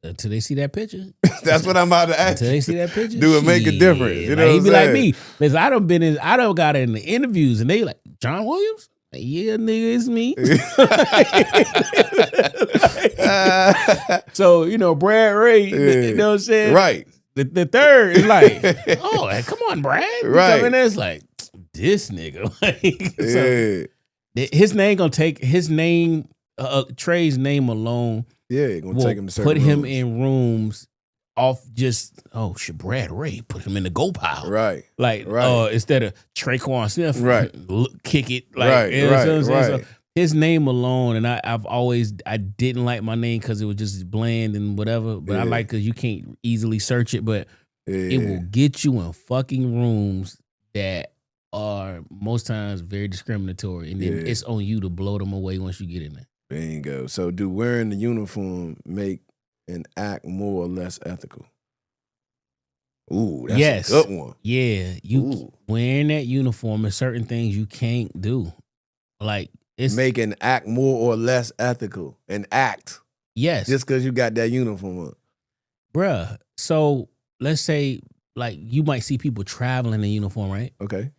Until they see that picture. That's what I'm about to ask. Until they see that picture. Do it make a difference? You know, he be like me. Because I don't got in the interviews, and they like, John Williams? Like, yeah, nigga, it's me. So, Brad Ray, you know what I'm saying? Right. The third is like, oh, come on, Brad. Right. And it's like, this nigga. So, his name gonna take his name, Trey's name alone. Yeah, gonna take him to certain put him rooms. in rooms off just shit. Brad Ray put him in the go pile, right? Like, instead of Traquan Smith, right? Kick it, like, right, you know what I'm saying? right. So his name alone, and I didn't like my name because it was just bland and whatever. But I like because you can't easily search it, but it will get you in fucking rooms that are most times very discriminatory, and then it's on you to blow them away once you get in there. Bingo. So do wearing the uniform make an act more or less ethical? Ooh, that's a good one. Yeah, wearing that uniform and certain things you can't do. Like it's make an act more or less ethical. An act. Yes. Just because you got that uniform on. Bruh. So let's say like you might see people traveling in uniform, right? Okay.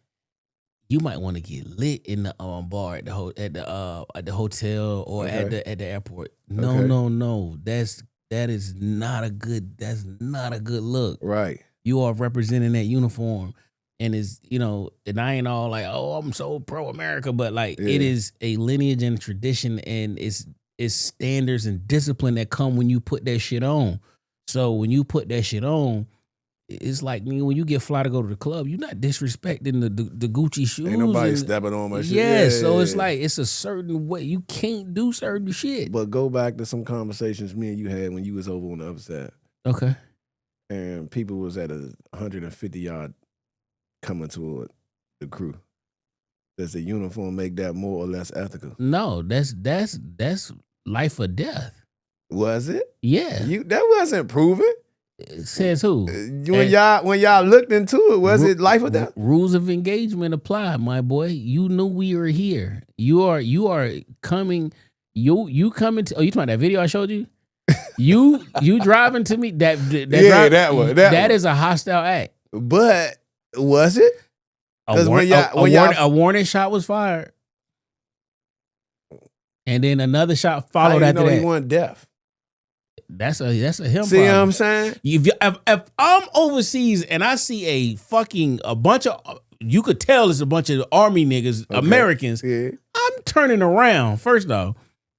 You might want to get lit in the bar at the hotel or at the airport. No. That is not a good look. Right. You are representing that uniform, and and I ain't all like, oh, I'm so pro America, but like it is a lineage and tradition, and it's standards and discipline that come when you put that shit on. So when you put that shit on, it's like when you get fly to go to the club, you're not disrespecting the Gucci shoes. Ain't nobody stepping on my shit. Yeah, so it's like it's a certain way. You can't do certain shit. But go back to some conversations me and you had when you was over on the other side. Okay. And people was at 150 yard coming toward the crew. Does the uniform make that more or less ethical? No, that's life or death. Was it? Yeah. That wasn't proven. Says who? When y'all looked into it, was it life or death? Rules of engagement apply, my boy. You knew we were here. You are coming. You coming to? Oh, you talking about that video I showed you? You driving to me? That one. That is a hostile act. But was it? Because a warning shot was fired, and then another shot followed after that. He wasn't deaf. That's a him. See problem. what I'm saying? If I'm overseas and I see a bunch of, you could tell it's a bunch of army niggas, Americans. Yeah. I'm turning around. First off,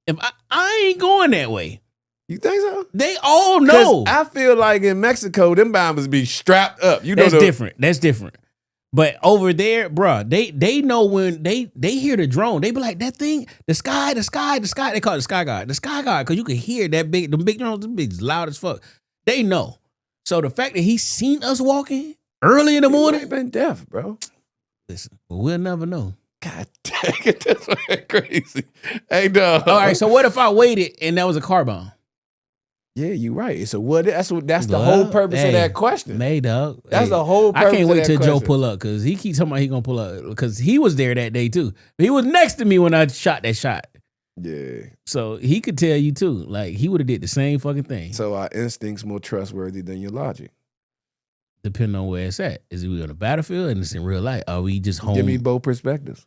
if I ain't going that way. You think so? They all know. I feel like in Mexico, them bombers be strapped up. That's different. That's different. But over there, bruh, they know when they hear the drone, they be like, that thing, the sky. They call it the sky god, because you can hear them big drones, them big loud as fuck. They know. So the fact that he seen us walking early in the morning, ain't been deaf, bro. Listen, we'll never know. God dang it, that's crazy. Hey, dog. All right, so what if I waited and that was a car bomb? Yeah, you're right. So that's the whole purpose of that question. Hey, dog. That's the whole purpose. I can't wait of that till question. Joe pull up because he keeps talking about he gonna pull up because he was there that day too. He was next to me when I shot that shot. Yeah. So he could tell you too. Like he would have did the same fucking thing. So our instincts more trustworthy than your logic. Depending on where it's at. Is we on the battlefield and it's in real life? Are we just home? Give me both perspectives.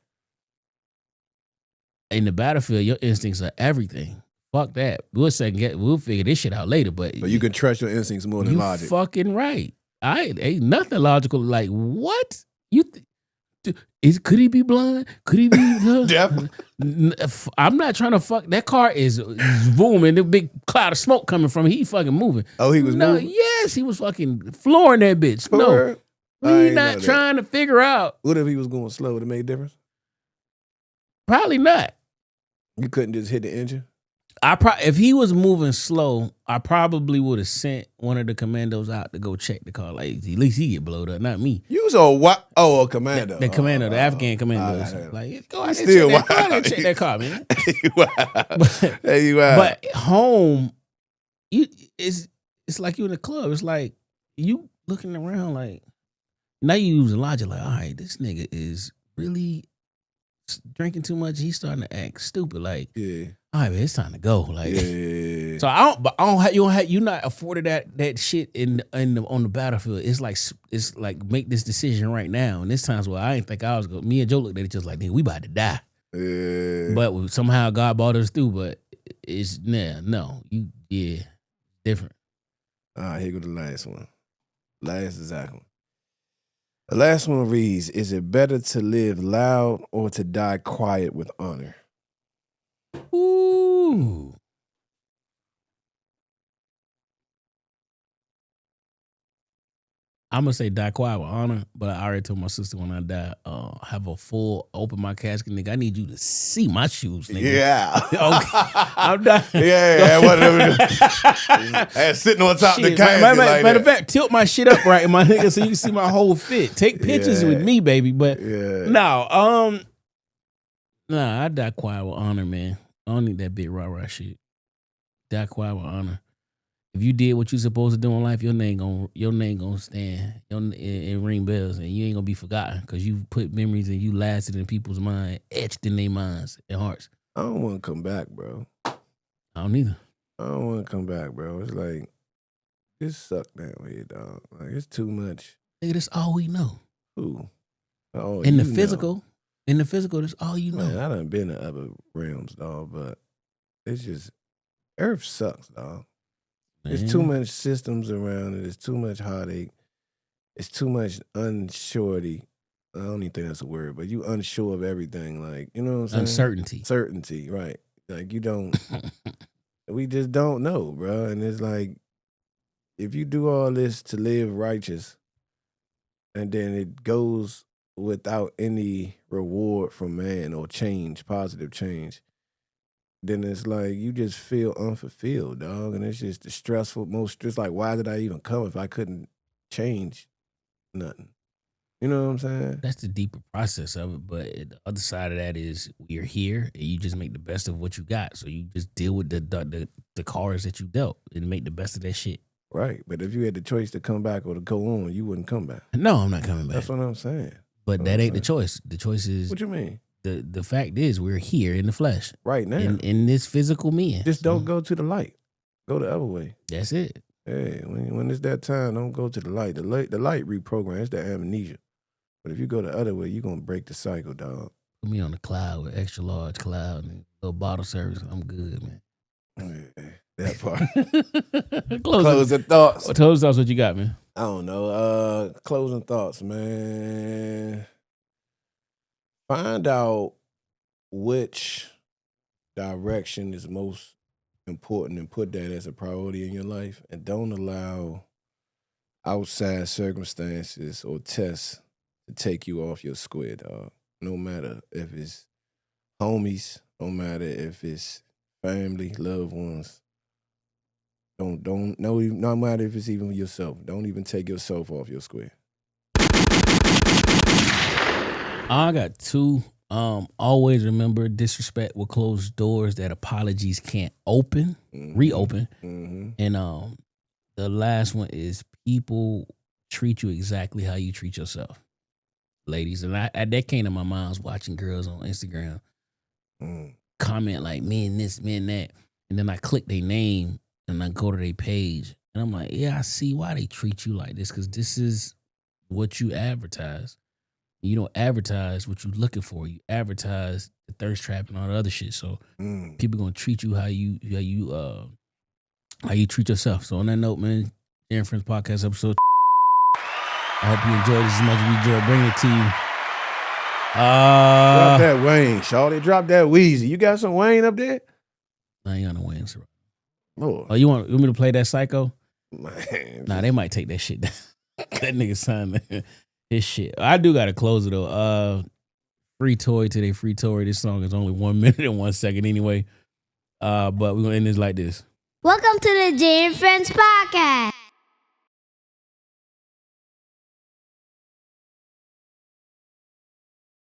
In the battlefield, your instincts are everything. Fuck that. We'll figure this shit out later. But you can trust your instincts more than logic. Fucking right. Ain't nothing logical. Like what? Could he be blind? Could he be deaf? I'm not trying to fuck. That car is booming. The big cloud of smoke coming from. He fucking moving. Oh, he was moving. Yes, he was fucking flooring that bitch. No, we not trying to figure out. What if he was going slow? Would it make a difference? Probably not. You couldn't just hit the engine. If he was moving slow, I probably would have sent one of the commandos out to go check the car. Like at least he get blowed up, not me. You was a what? Oh, a commando. The commando, the Afghan commandos. Like go ahead and check that car, man. But home, it's like you in the club. It's like you looking around like now you using logic. Like, all right, this nigga is really drinking too much. He's starting to act stupid. Like, yeah. All right, man, it's time to go. Like, yeah. So you're not afforded that shit on the battlefield. It's like make this decision right now. And there's times where I didn't think I was going. Me and Joe looked at it just like, nigga, we about to die. Yeah. But somehow God brought us through. But it's different. All right, here go the last one. Last exact one. The last one reads: is it better to live loud or to die quiet with honor? Ooh. I'm gonna say die quiet with honor, but I already told my sister when I die, have a full open my casket, nigga. I need you to see my shoes, nigga. Yeah. Okay. I'm done. Yeah, whatever. Sitting on top of the casket. Matter of fact, tilt my shit up right, my nigga, so you can see my whole fit. Take pictures with me, baby. But no, I die quiet with honor, man. I don't need that big rah-rah shit. Die quiet with honor. If you did what you supposed to do in life, your name gonna stand and ring bells, and you ain't gonna be forgotten because you put memories and you lasted in people's mind, etched in their minds and hearts. I don't want to come back, bro. I don't either. I don't want to come back, bro. It's like this sucked down here, dog. Like it's too much. Nigga, that's all we know. Who? Oh, in the physical, that's all you know. Man, I done been in other realms, dog, but it's just Earth sucks, dog. There's too much systems around it. It's too much heartache. It's too much unsurety. I don't even think that's a word, but you unsure of everything. Like, you know what I'm saying? Uncertainty. Certainty, right. Like, you don't, we just don't know, bro. And it's like, if you do all this to live righteous, and then it goes without any reward from man or change, positive change, then it's like you just feel unfulfilled, dog. And it's just the stressful, most stress. Like, why did I even come if I couldn't change nothing? You know what I'm saying? That's the deeper process of it. But the other side of that is we're here and you just make the best of what you got. So you just deal with the cards that you dealt and make the best of that shit. Right. But if you had the choice to come back or to go on, you wouldn't come back. No, I'm not coming back. That's what I'm saying. But that ain't the choice. The choice is What you mean? the fact is we're here in the flesh. Right now. In this physical being. Just don't go to the light. Go the other way. That's it. Hey, when it's that time, don't go to the light. The light reprograms the amnesia. But if you go the other way, you're gonna break the cycle, dog. Put me on the cloud with extra large cloud and little bottle service. I'm good, man. That part. Closing thoughts. Closing thoughts. What you got, man? I don't know. Closing thoughts, man. Find out which direction is most important and put that as a priority in your life, and don't allow outside circumstances or tests to take you off your square, dog. No matter if it's homies, no matter if it's family, loved ones. No matter if it's even yourself. Don't even take yourself off your square. I got two. Always remember, disrespect will close doors that apologies can't reopen. Mm-hmm. And the last one is people treat you exactly how you treat yourself, ladies. And that came to my mind. I was watching girls on Instagram comment like me and this, me and that, and then I click their name and I go to their page, and I'm like, yeah, I see why they treat you like this, because this is what you advertise. You don't advertise what you're looking for. You advertise the thirst trap and all the other shit. So people gonna treat you how you treat yourself. So on that note, man, Friends Podcast episode. I hope you enjoyed this as much as we enjoyed bringing it to you. Drop that Wayne, shawty. Drop that Wheezy. You got some Wayne up there? I ain't got no Wayne. Lord. Oh, you want me to play that Psycho? Man, nah, they might take that shit down. That nigga signed his shit. I do gotta close it though. Free Toy today, Free Toy. This song is only 1 minute and 1 second anyway. But we're gonna end this like this. Welcome to the Jay and Friends Podcast.